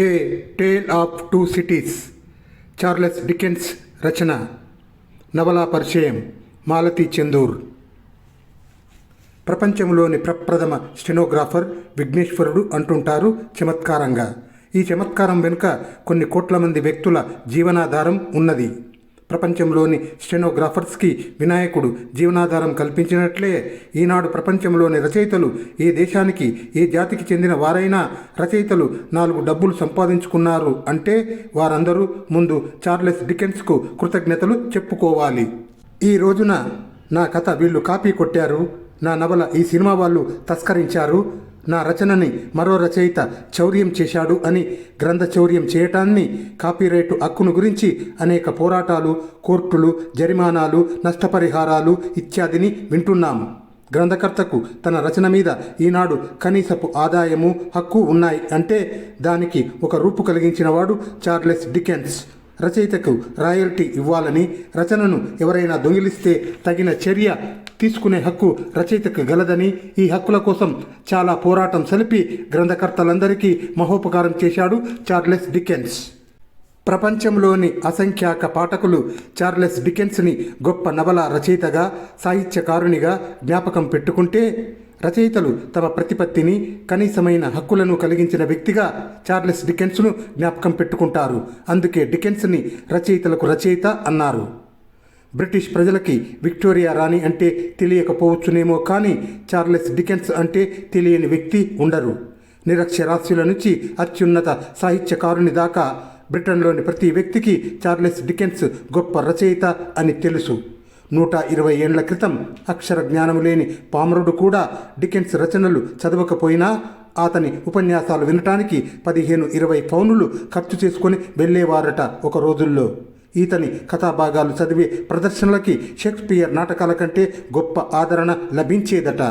A tale of two cities, Charles Dickens రచన. నవలా పరిచయం మాలతీ చందూర్. ప్రపంచంలోని ప్రప్రథమ స్టెనోగ్రాఫర్ విఘ్నేశ్వరుడు అంటుంటారు చమత్కారంగా. ఈ చమత్కారం వెనుక కొన్ని కోట్ల మంది వ్యక్తుల జీవనాధారం ఉన్నది. ప్రపంచంలోని స్టెనోగ్రాఫర్స్కి వినాయకుడు జీవనాధారం కల్పించినట్లే ఈనాడు ప్రపంచంలోని రచయితలు ఏ దేశానికి ఏ జాతికి చెందిన వారైనా రచయితలు 4 డబ్బులు సంపాదించుకున్నారు అంటే వారందరూ ముందు చార్లెస్ డికెన్స్కు కృతజ్ఞతలు చెప్పుకోవాలి. ఈ రోజున నా కథ వీళ్ళు కాపీ కొట్టారు, నా నవల ఈ సినిమా వాళ్ళు తస్కరించారు, నా రచనని మరో రచయిత చౌర్యం చేశాడు అని గ్రంథ చౌర్యం చేయటాన్ని, కాపీరైటు హక్కును గురించి అనేక పోరాటాలు, కోర్టులు, జరిమానాలు, నష్టపరిహారాలు ఇత్యాదిని వింటున్నాం. గ్రంథకర్తకు తన రచన మీద ఈనాడు కనీసపు ఆదాయము, హక్కు ఉన్నాయి అంటే దానికి ఒక రూపు కలిగించిన వాడు చార్లెస్ డికెన్స్. రచయితకు రాయల్టీ ఇవ్వాలని, రచనను ఎవరైనా దొంగిలిస్తే తగిన చర్య తీసుకునే హక్కు రచయితకు గలదని, ఈ హక్కుల కోసం చాలా పోరాటం సలిపి గ్రంథకర్తలందరికీ మహోపకారం చేశాడు చార్లెస్ డికెన్స్. ప్రపంచంలోని అసంఖ్యాక పాఠకులు చార్లెస్ డికెన్స్ని గొప్ప నవల రచయితగా, సాహిత్యకారునిగా జ్ఞాపకం పెట్టుకుంటే, రచయితలు తమ ప్రతిపత్తిని, కనీసమైన హక్కులను కలిగించిన వ్యక్తిగా చార్లెస్ డికెన్స్ను జ్ఞాపకం పెట్టుకుంటారు. అందుకే డికెన్స్ని రచయితలకు రచయిత అన్నారు. బ్రిటిష్ ప్రజలకి విక్టోరియా రాణి అంటే తెలియకపోవచ్చునేమో కానీ చార్లెస్ డికెన్స్ అంటే తెలియని వ్యక్తి ఉండరు. నిరక్షరాస్యుల నుంచి అత్యున్నత సాహిత్యకారుని దాకా బ్రిటన్లోని ప్రతి వ్యక్తికి చార్లెస్ డికెన్స్ గొప్ప రచయిత అని తెలుసు. 120 ఏండ్ల క్రితం అక్షర జ్ఞానం లేని పామరుడు కూడా డికెన్స్ రచనలు చదవకపోయినా అతని ఉపన్యాసాలు వినటానికి 15-20 పౌనులు ఖర్చు చేసుకొని వెళ్ళేవారట ఒక రోజుల్లో. ఈతని కథాభాగాలు చదివే ప్రదర్శనలకి షేక్స్పియర్ నాటకాల కంటే గొప్ప ఆదరణ లభించేదట.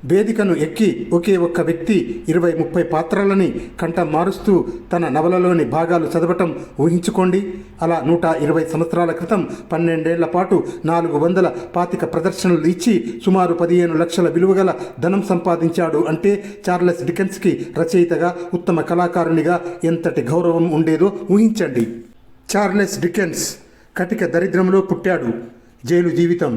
వేదికను ఎక్కి ఒకే ఒక్క వ్యక్తి 20-30 పాత్రలని కంఠం మారుస్తూ తన నవలలోని భాగాలు చదవటం ఊహించుకోండి. అలా 120 సంవత్సరాల క్రితం 12 ఏళ్ల పాటు 425 ప్రదర్శనలు ఇచ్చి సుమారు 15 లక్షల విలువగల ధనం సంపాదించాడు అంటే చార్లెస్ డికెన్స్కి రచయితగా, ఉత్తమ కళాకారునిగా ఎంతటి గౌరవం ఉండేదో ఊహించండి. చార్లెస్ డికెన్స్ కటిక దరిద్రంలో పుట్టాడు. జైలు జీవితం,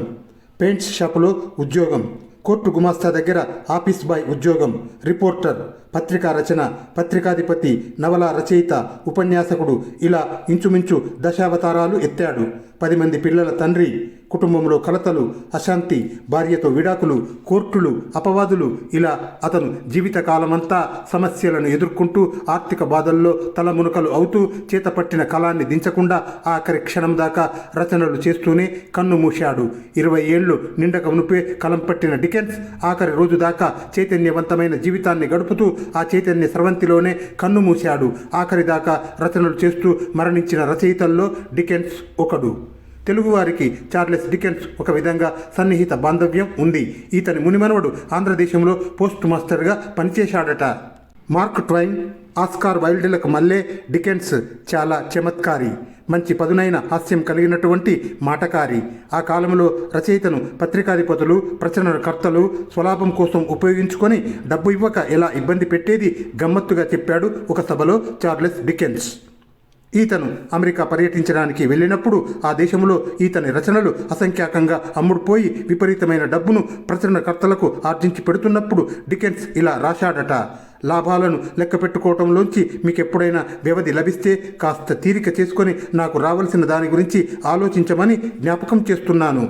పెయింట్స్ షాపులో ఉద్యోగం, కోర్టు గుమాస్తా దగ్గర ఆఫీస్ బాయ్ ఉద్యోగం, రిపోర్టర్, పత్రికా రచన, పత్రికాధిపతి, నవలా రచయిత, ఉపన్యాసకుడు, ఇలా ఇంచుమించు దశావతారాలు ఎత్తాడు. 10 మంది పిల్లల తండ్రి. కుటుంబంలో కలతలు, అశాంతి, భార్యతో విడాకులు, కోర్టులు, అపవాదులు, ఇలా అతను జీవితకాలమంతా సమస్యలను ఎదుర్కొంటూ ఆర్థిక బాధల్లో తలమునకలు అవుతూ చేతపట్టిన కళాన్ని దించకుండా ఆఖరి క్షణం దాకా రచనలు చేస్తూనే కన్ను మూశాడు. 20 ఏళ్ళు నిండక మునుపే కలం పట్టిన డికెన్స్ ఆఖరి రోజు దాకా చైతన్యవంతమైన జీవితాన్ని గడుపుతూ ఆ చైతన్య స్రవంతిలోనే కన్ను మూశాడు. ఆఖరి దాకా రచనలు చేస్తూ మరణించిన రచయితల్లో డికెన్స్ ఒకడు. తెలుగువారికి చార్లెస్ డికెన్స్ ఒక విధంగా సన్నిహిత బాంధవ్యం ఉంది. ఇతని మునిమనవడు ఆంధ్రదేశంలో పోస్ట్ మాస్టర్గా పనిచేశాడట. మార్క్ ట్వైన్, ఆస్కార్ వైల్డ్లకు మళ్ళీ డికెన్స్ చాలా చమత్కారి, మంచి పదునైన హాస్యం కలిగినటువంటి మాటకారి. ఆ కాలంలో రచయితను పత్రికాధిపతులు, ప్రచురణకర్తలు స్వలాభం కోసం ఉపయోగించుకొని డబ్బు ఇవ్వక ఎలా ఇబ్బంది పెట్టేది గమ్మత్తుగా చెప్పాడు ఒక సభలో చార్లెస్ డికెన్స్. ఈతను అమెరికా పర్యటించడానికి వెళ్ళినప్పుడు ఆ దేశంలో ఈతని రచనలు అసంఖ్యాకంగా అమ్ముడుపోయి విపరీతమైన డబ్బును ప్రచురణకర్తలకు ఆర్జించి పెడుతున్నప్పుడు డికెన్స్ ఇలా రాశాడట: లాభాలను లెక్క పెట్టుకోవటంలోంచి మీకెప్పుడైనా వ్యవధి లభిస్తే కాస్త తీరిక చేసుకొని నాకు రావాల్సిన దాని గురించి ఆలోచించమని జ్ఞాపకం చేస్తున్నాను.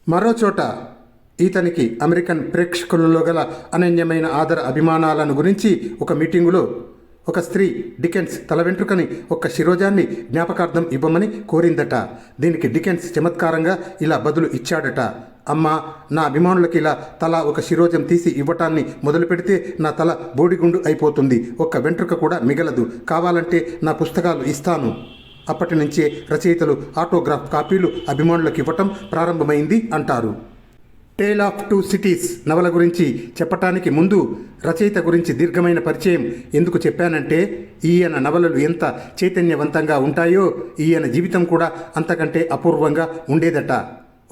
మరోచోట ఈతనికి అమెరికన్ ప్రేక్షకులలో గల అనన్యమైన ఆదర అభిమానాలను గురించి ఒక మీటింగులో ఒక స్త్రీ డికెన్స్ తల వెంట్రుకని ఒక్క శిరోజాన్ని జ్ఞాపకార్థం ఇవ్వమని కోరిందట. దీనికి డికెన్స్ చమత్కారంగా ఇలా బదులు ఇచ్చాడట: అమ్మా, నా అభిమానులకి ఇలా తల ఒక శిరోజం తీసి ఇవ్వటాన్ని మొదలు పెడితే నా తల బోడిగుండు అయిపోతుంది, ఒక్క వెంట్రుక కూడా మిగలదు, కావాలంటే నా పుస్తకాలు ఇస్తాను. అప్పటి నుంచే రచయితలు ఆటోగ్రాఫ్ కాపీలు అభిమానులకు ఇవ్వటం ప్రారంభమైంది అంటారు. టేల్ ఆఫ్ టూ సిటీస్ నవల గురించి చెప్పటానికి ముందు రచయిత గురించి దీర్ఘమైన పరిచయం ఎందుకు చెప్పానంటే, ఈయన నవలలు ఎంత చైతన్యవంతంగా ఉంటాయో ఈయన జీవితం కూడా అంతకంటే అపూర్వంగా ఉండేదట.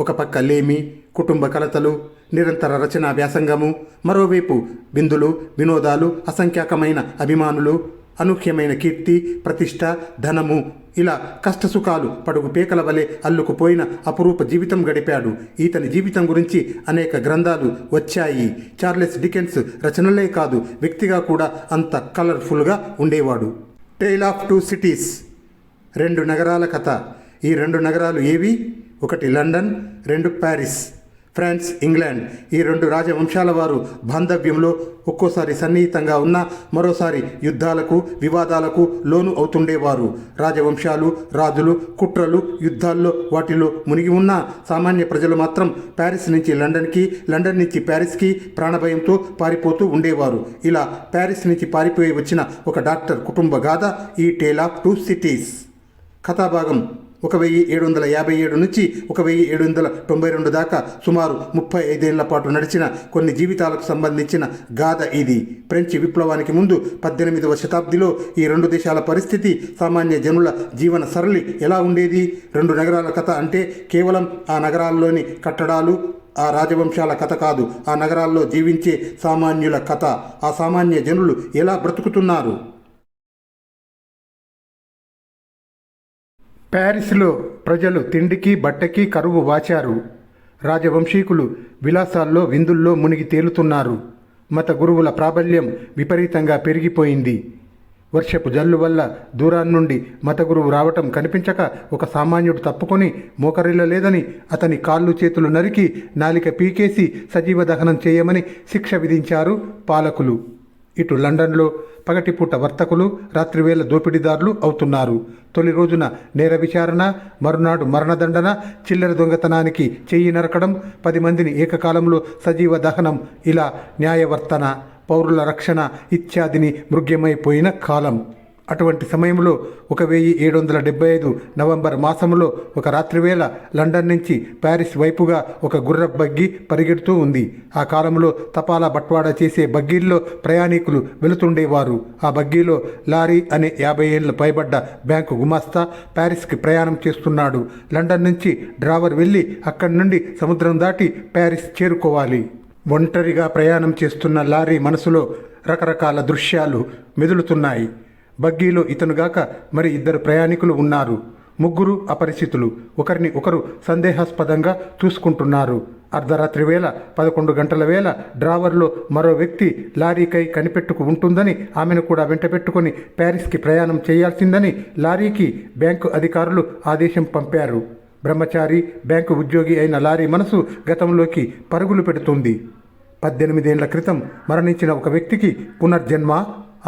ఒక పక్క లేమి, కుటుంబ కలతలు, నిరంతర రచనా వ్యాసంగము, మరోవైపు విందులు, వినోదాలు, అసంఖ్యాకమైన అభిమానులు, అనూహ్యమైన కీర్తి, ప్రతిష్ట, ధనము, ఇలా కష్టసుఖాలు పడుగు పేకల వలె అల్లుకుపోయిన అపురూప జీవితం గడిపాడు. ఇతని జీవితం గురించి అనేక గ్రంథాలు వచ్చాయి. చార్లెస్ డికెన్స్ రచనలే కాదు, వ్యక్తిగా కూడా అంత కలర్ఫుల్గా ఉండేవాడు. టేల్ ఆఫ్ టూ సిటీస్, 2 నగరాల కథ. ఈ 2 నగరాలు ఏవి? ఒకటి లండన్, 2 ప్యారిస్. ఫ్రాన్స్, ఇంగ్లాండ్, ఈ 2 రాజవంశాల వారు బాంధవ్యంలో ఒక్కోసారి సన్నిహితంగా ఉన్న, మరోసారి యుద్ధాలకు, వివాదాలకు లోను అవుతుండేవారు. రాజవంశాలు, రాజులు, కుట్రలు, యుద్ధాల్లో వాటిలో మునిగి ఉన్న సామాన్య ప్రజలు మాత్రం ప్యారిస్ నుంచి లండన్కి, లండన్ నుంచి ప్యారిస్కి ప్రాణభయంతో పారిపోతూ ఉండేవారు. ఇలా ప్యారిస్ నుంచి పారిపోయి వచ్చిన ఒక డాక్టర్ కుటుంబ గాథ ఈ టేల్ ఆఫ్ టూ సిటీస్. కథాభాగం 1757 నుంచి 1792 దాకా సుమారు 35 ఏళ్ల పాటు నడిచిన కొన్ని జీవితాలకు సంబంధించిన గాథ ఇది. ఫ్రెంచ్ విప్లవానికి ముందు 18వ శతాబ్దిలో ఈ 2 దేశాల పరిస్థితి, సామాన్య జనుల జీవన సరళి ఎలా ఉండేది? 2 నగరాల కథ అంటే కేవలం ఆ నగరాల్లోని కట్టడాలు, ఆ రాజవంశాల కథ కాదు. ఆ నగరాల్లో జీవించే సామాన్యుల కథ. ఆ సామాన్య జనులు ఎలా బ్రతుకుతున్నారు? ప్యారిస్లో ప్రజలు తిండికి, బట్టకి కరువు వాచారు. రాజవంశీకులు విలాసాల్లో, విందుల్లో మునిగి తేలుతున్నారు. మత గురువుల ప్రాబల్యం విపరీతంగా పెరిగిపోయింది. వర్షపు జల్లు వల్ల దూరాన్నుండి మత గురువు రావటం కనిపించక ఒక సామాన్యుడు తప్పుకొని మోకరిల్లలేదని అతని కాళ్ళు చేతులు నరికి నాలిక పీకేసి సజీవ దహనం చేయమని శిక్ష విధించారు పాలకులు. ఇటు లండన్లో పగటిపూట వర్తకులు, రాత్రివేళ దోపిడీదారులు అవుతున్నారు. తొలి రోజున నేర విచారణ, మరునాడు మరణదండన, చిల్లర దొంగతనానికి చెయ్యి నరకడం, 10 మందిని ఏకకాలంలో సజీవ దహనం, ఇలా న్యాయవర్తన, పౌరుల రక్షణ ఇత్యాదిని మృగ్యమైపోయిన కాలం. అటువంటి సమయంలో 1775 నవంబర్ మాసంలో ఒక రాత్రివేళ లండన్ నుంచి ప్యారిస్ వైపుగా ఒక గుర్రపు బగ్గీ పరిగెడుతూ ఉంది. ఆ కాలంలో తపాలా బట్వాడా చేసే బగ్గీల్లో ప్రయాణికులు వెళుతుండేవారు. ఆ బగ్గీలో లారీ అనే 50 ఏళ్ల పైబడ్డ బ్యాంకు గుమాస్తా ప్యారిస్కి ప్రయాణం చేస్తున్నాడు. లండన్ నుంచి డ్రైవర్ వెళ్ళి అక్కడి నుండి సముద్రం దాటి ప్యారిస్ చేరుకోవాలి. ఒంటరిగా ప్రయాణం చేస్తున్న లారీ మనసులో రకరకాల దృశ్యాలు మెదులుతున్నాయి. బగ్గీలో ఇతనుగాక మరి 2 ప్రయాణికులు ఉన్నారు. ముగ్గురు అపరిచితులు. ఒకరిని ఒకరు సందేహాస్పదంగా చూసుకుంటున్నారు. అర్ధరాత్రి వేళ 11 గంటల వేళ డ్రైవర్లో మరో వ్యక్తి లారీకై కనిపెట్టుకు ఉంటుందని, ఆమెను కూడా వెంటబెట్టుకుని ప్యారిస్కి ప్రయాణం చేయాల్సిందని లారీకి బ్యాంకు అధికారులు ఆదేశం పంపారు. బ్రహ్మచారి, బ్యాంకు ఉద్యోగి అయిన లారీ మనసు గతంలోకి పరుగులు పెడుతుంది. 18 ఏళ్ల క్రితం మరణించిన ఒక వ్యక్తికి పునర్జన్మ.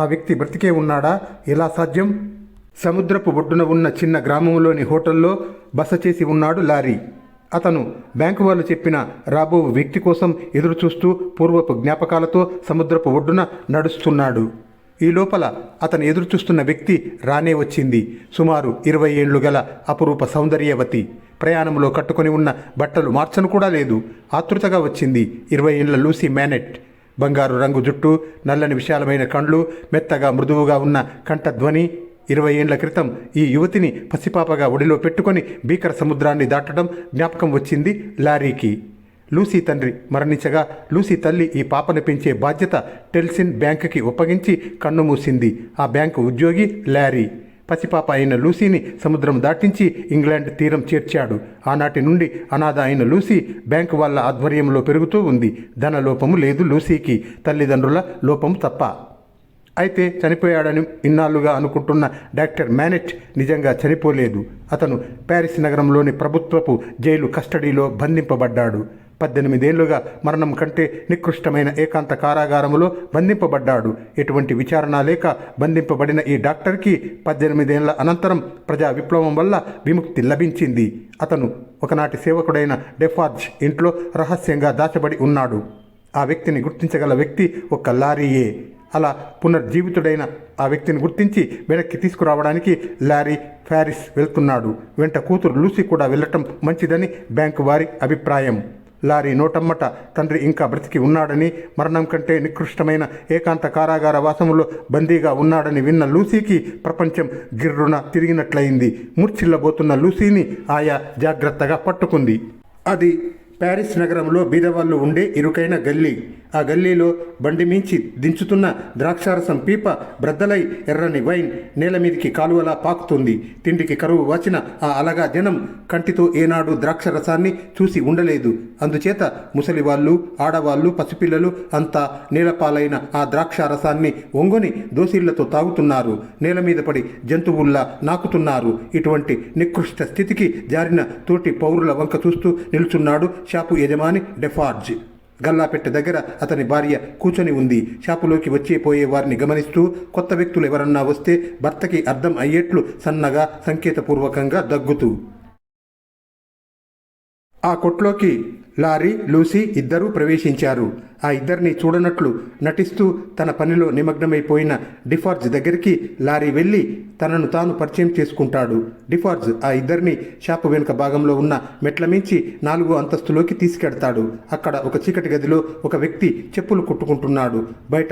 ఆ వ్యక్తి బ్రతికే ఉన్నాడా? ఎలా సాధ్యం? సముద్రపు ఒడ్డున ఉన్న చిన్న గ్రామంలోని హోటల్లో బస చేసి ఉన్నాడు లారీ. అతను బ్యాంకు వాళ్ళు చెప్పిన రాబో వ్యక్తి కోసం ఎదురుచూస్తూ పూర్వపు జ్ఞాపకాలతో సముద్రపు ఒడ్డున నడుస్తున్నాడు. ఈ లోపల అతను ఎదురుచూస్తున్న వ్యక్తి రానే వచ్చింది. సుమారు 20 ఏళ్లు గల అపురూప సౌందర్యవతి. ప్రయాణంలో కట్టుకొని ఉన్న బట్టలు మార్చను కూడా లేదు. ఆతృతగా వచ్చింది 20 ఏళ్ల లూసీ మ్యానెట్. బంగారు రంగు జుట్టు, నల్లని విశాలమైన కండ్లు, మెత్తగా మృదువుగా ఉన్న కంఠధ్వని. 20 ఏళ్ల క్రితం ఈ యువతిని పసిపాపగా ఒడిలో పెట్టుకొని భీకర సముద్రాన్ని దాటడం జ్ఞాపకం వచ్చింది లారీకి. లూసీ తండ్రి మరణించగా లూసీ తల్లి ఈ పాపను పెంచే బాధ్యత టెల్సిన్ బ్యాంకుకి ఒప్పగించి కన్ను మూసింది. ఆ బ్యాంకు ఉద్యోగి లారీ. పసిపాప అయిన లూసీని సముద్రం దాటించి ఇంగ్లాండ్ తీరం చేర్చాడు. ఆనాటి నుండి అనాథ అయిన లూసీ బ్యాంకు వాళ్ళ ఆధ్వర్యంలో పెరుగుతూ ఉంది. ధన లోపము లేదు లూసీకి, తల్లిదండ్రుల లోపము తప్ప. అయితే చనిపోయాడని ఇన్నాళ్లుగా అనుకుంటున్న డాక్టర్ మ్యానెట్ నిజంగా చనిపోలేదు. అతను ప్యారిస్ నగరంలోని ప్రభుత్వపు జైలు కస్టడీలో బంధింపబడ్డాడు. 18 ఏళ్లుగా మరణం కంటే నికృష్టమైన ఏకాంత కారాగారంలో బంధింపబడ్డాడు. ఎటువంటి విచారణ లేక బంధింపబడిన ఈ డాక్టర్కి 18 ఏళ్ల అనంతరం ప్రజా విప్లవం వల్ల విముక్తి లభించింది. అతను ఒకనాటి సేవకుడైన డెఫార్జ్ ఇంట్లో రహస్యంగా దాచబడి ఉన్నాడు. ఆ వ్యక్తిని గుర్తించగల వ్యక్తి ఒక లారీయే. అలా పునర్జీవితుడైన ఆ వ్యక్తిని గుర్తించి వెనక్కి తీసుకురావడానికి లారీ ప్యారిస్ వెళ్తున్నాడు. వెంట కూతురు లూసీ కూడా వెళ్ళటం మంచిదని బ్యాంకు వారి అభిప్రాయం. లారీ నోటమ్మట తండ్రి ఇంకా బ్రతికి ఉన్నాడని, మరణం కంటే నికృష్టమైన ఏకాంత కారాగార వాసములో బందీగా ఉన్నాడని విన్న లూసీకి ప్రపంచం గిర్రున తిరిగినట్లయింది. మూర్ఛిల్లబోతున్న లూసీని ఆయా జాగ్రత్తగా పట్టుకుంది. అది ప్యారిస్ నగరంలో బీదవాళ్ళు ఉండే ఇరుకైన గల్లీ. ఆ గల్లీలో బండి మించి దించుతున్న ద్రాక్షారసం పీప బ్రద్దలై ఎర్రని వైన్ నేల మీదికి కాలువలా పాకుతుంది. తిండికి కరువు వాచిన ఆ అలగా జనం కంటితో ఏనాడు ద్రాక్షరసాన్ని చూసి ఉండలేదు. అందుచేత ముసలివాళ్ళు, ఆడవాళ్ళు, పసిపిల్లలు అంతా నేలపాలైన ఆ ద్రాక్షారసాన్ని ఒంగొని దోసిళ్లతో తాగుతున్నారు. నేల మీద పడి జంతువుల్లా నాకుతున్నారు. ఇటువంటి నికృష్ట స్థితికి జారిన తోటి పౌరుల వంక చూస్తూ నిల్చున్నాడు షాపు యజమాని డెఫార్జ్. గల్లాపెట్టె దగ్గర అతని భార్య కూర్చొని ఉంది. షాపులోకి వచ్చే పోయే వారిని గమనిస్తూ కొత్త వ్యక్తులు ఎవరన్నా వస్తే భర్తకి అర్థం అయ్యేట్లు సన్నగా సంకేతపూర్వకంగా దగ్గుతూ. ఆ కొట్లోకి లారీ, లూసీ ఇద్దరూ ప్రవేశించారు. ఆ ఇద్దరిని చూడనట్లు నటిస్తూ తన పనిలో నిమగ్నమైపోయిన డిఫార్జ్ దగ్గరికి లారీ వెళ్ళి తనను తాను పరిచయం చేసుకుంటాడు. డిఫార్జ్ ఆ ఇద్దరిని షాపు వెనుక భాగంలో ఉన్న మెట్ల మించి 4వ అంతస్తులోకి తీసుకెడతాడు. అక్కడ ఒక చీకటి గదిలో ఒక వ్యక్తి చెప్పులు కుట్టుకుంటున్నాడు. బయట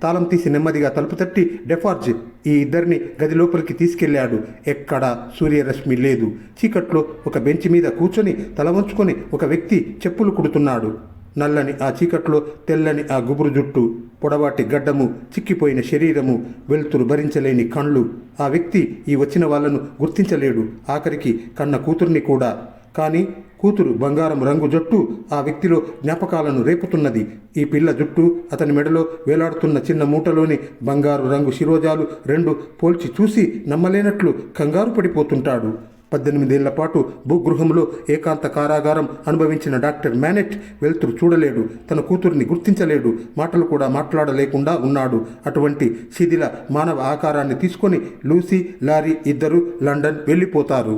తాళం తీసి నెమ్మదిగా తలుపు తట్టి డిఫార్జ్ ఈ ఇద్దరిని గది లోపలికి తీసుకెళ్లాడు. ఎక్కడా సూర్యరశ్మి లేదు. చీకట్లో ఒక బెంచ్ మీద కూర్చొని తల వంచుకొని ఒక వ్యక్తి చెప్పులు కుడుతున్నాడు. నల్లని ఆ చీకట్లో తెల్లని ఆ గుబురు జుట్టు, పొడవాటి గడ్డము, చిక్కిపోయిన శరీరము, వెలుతురు భరించలేని కళ్ళు. ఆ వ్యక్తి ఈ వచ్చిన వాళ్లను గుర్తించలేడు. ఆఖరికి కన్న కూతుర్ని కూడా. కానీ కూతురు బంగారం రంగు జుట్టు ఆ వ్యక్తిలో జ్ఞాపకాలను రేపుతున్నది. ఈ పిల్ల జుట్టు, అతని మెడలో వేలాడుతున్న చిన్న మూటలోని బంగారు రంగు శిరోజాలు రెండు పోల్చి చూసి నమ్మలేనట్లు కంగారు పడిపోతుంటాడు. 18 ఏళ్ల పాటు భూగృహంలో ఏకాంత కారాగారం అనుభవించిన డాక్టర్ మ్యానెట్ వెలుతురు చూడలేడు. తన కూతుర్ని గుర్తించలేడు. మాటలు కూడా మాట్లాడలేకుండా ఉన్నాడు. అటువంటి శిథిల మానవ ఆకారాన్ని తీసుకొని లూసీ, లారీ ఇద్దరు లండన్ వెళ్ళిపోతారు.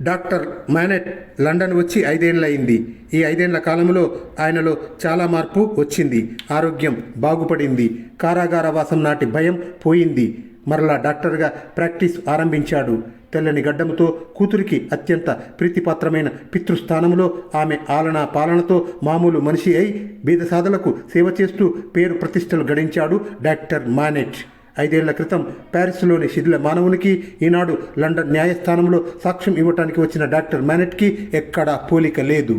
డాక్టర్ మ్యానెట్ లండన్ వచ్చి 5 ఏళ్లయింది. ఈ 5 ఏళ్ల కాలంలో ఆయనలో చాలా మార్పు వచ్చింది. ఆరోగ్యం బాగుపడింది. కారాగార వాసం నాటి భయం పోయింది. మరలా డాక్టర్గా ప్రాక్టీస్ ఆరంభించాడు. తెల్లని గడ్డంతో కూతురికి అత్యంత ప్రీతిపాత్రమైన పితృస్థానంలో ఆమె ఆలనా పాలనతో మామూలు మనిషి అయి బీదసాదలకు సేవ చేస్తూ పేరు ప్రతిష్టలు గడించాడు డాక్టర్ మ్యానెట్. 5 ఏళ్ల క్రితం ప్యారిస్లోని శిథిల మానవునికి ఈనాడు లండన్ న్యాయస్థానంలో సాక్ష్యం ఇవ్వటానికి వచ్చిన డాక్టర్ మ్యానెట్కి ఎక్కడా పోలిక లేదు.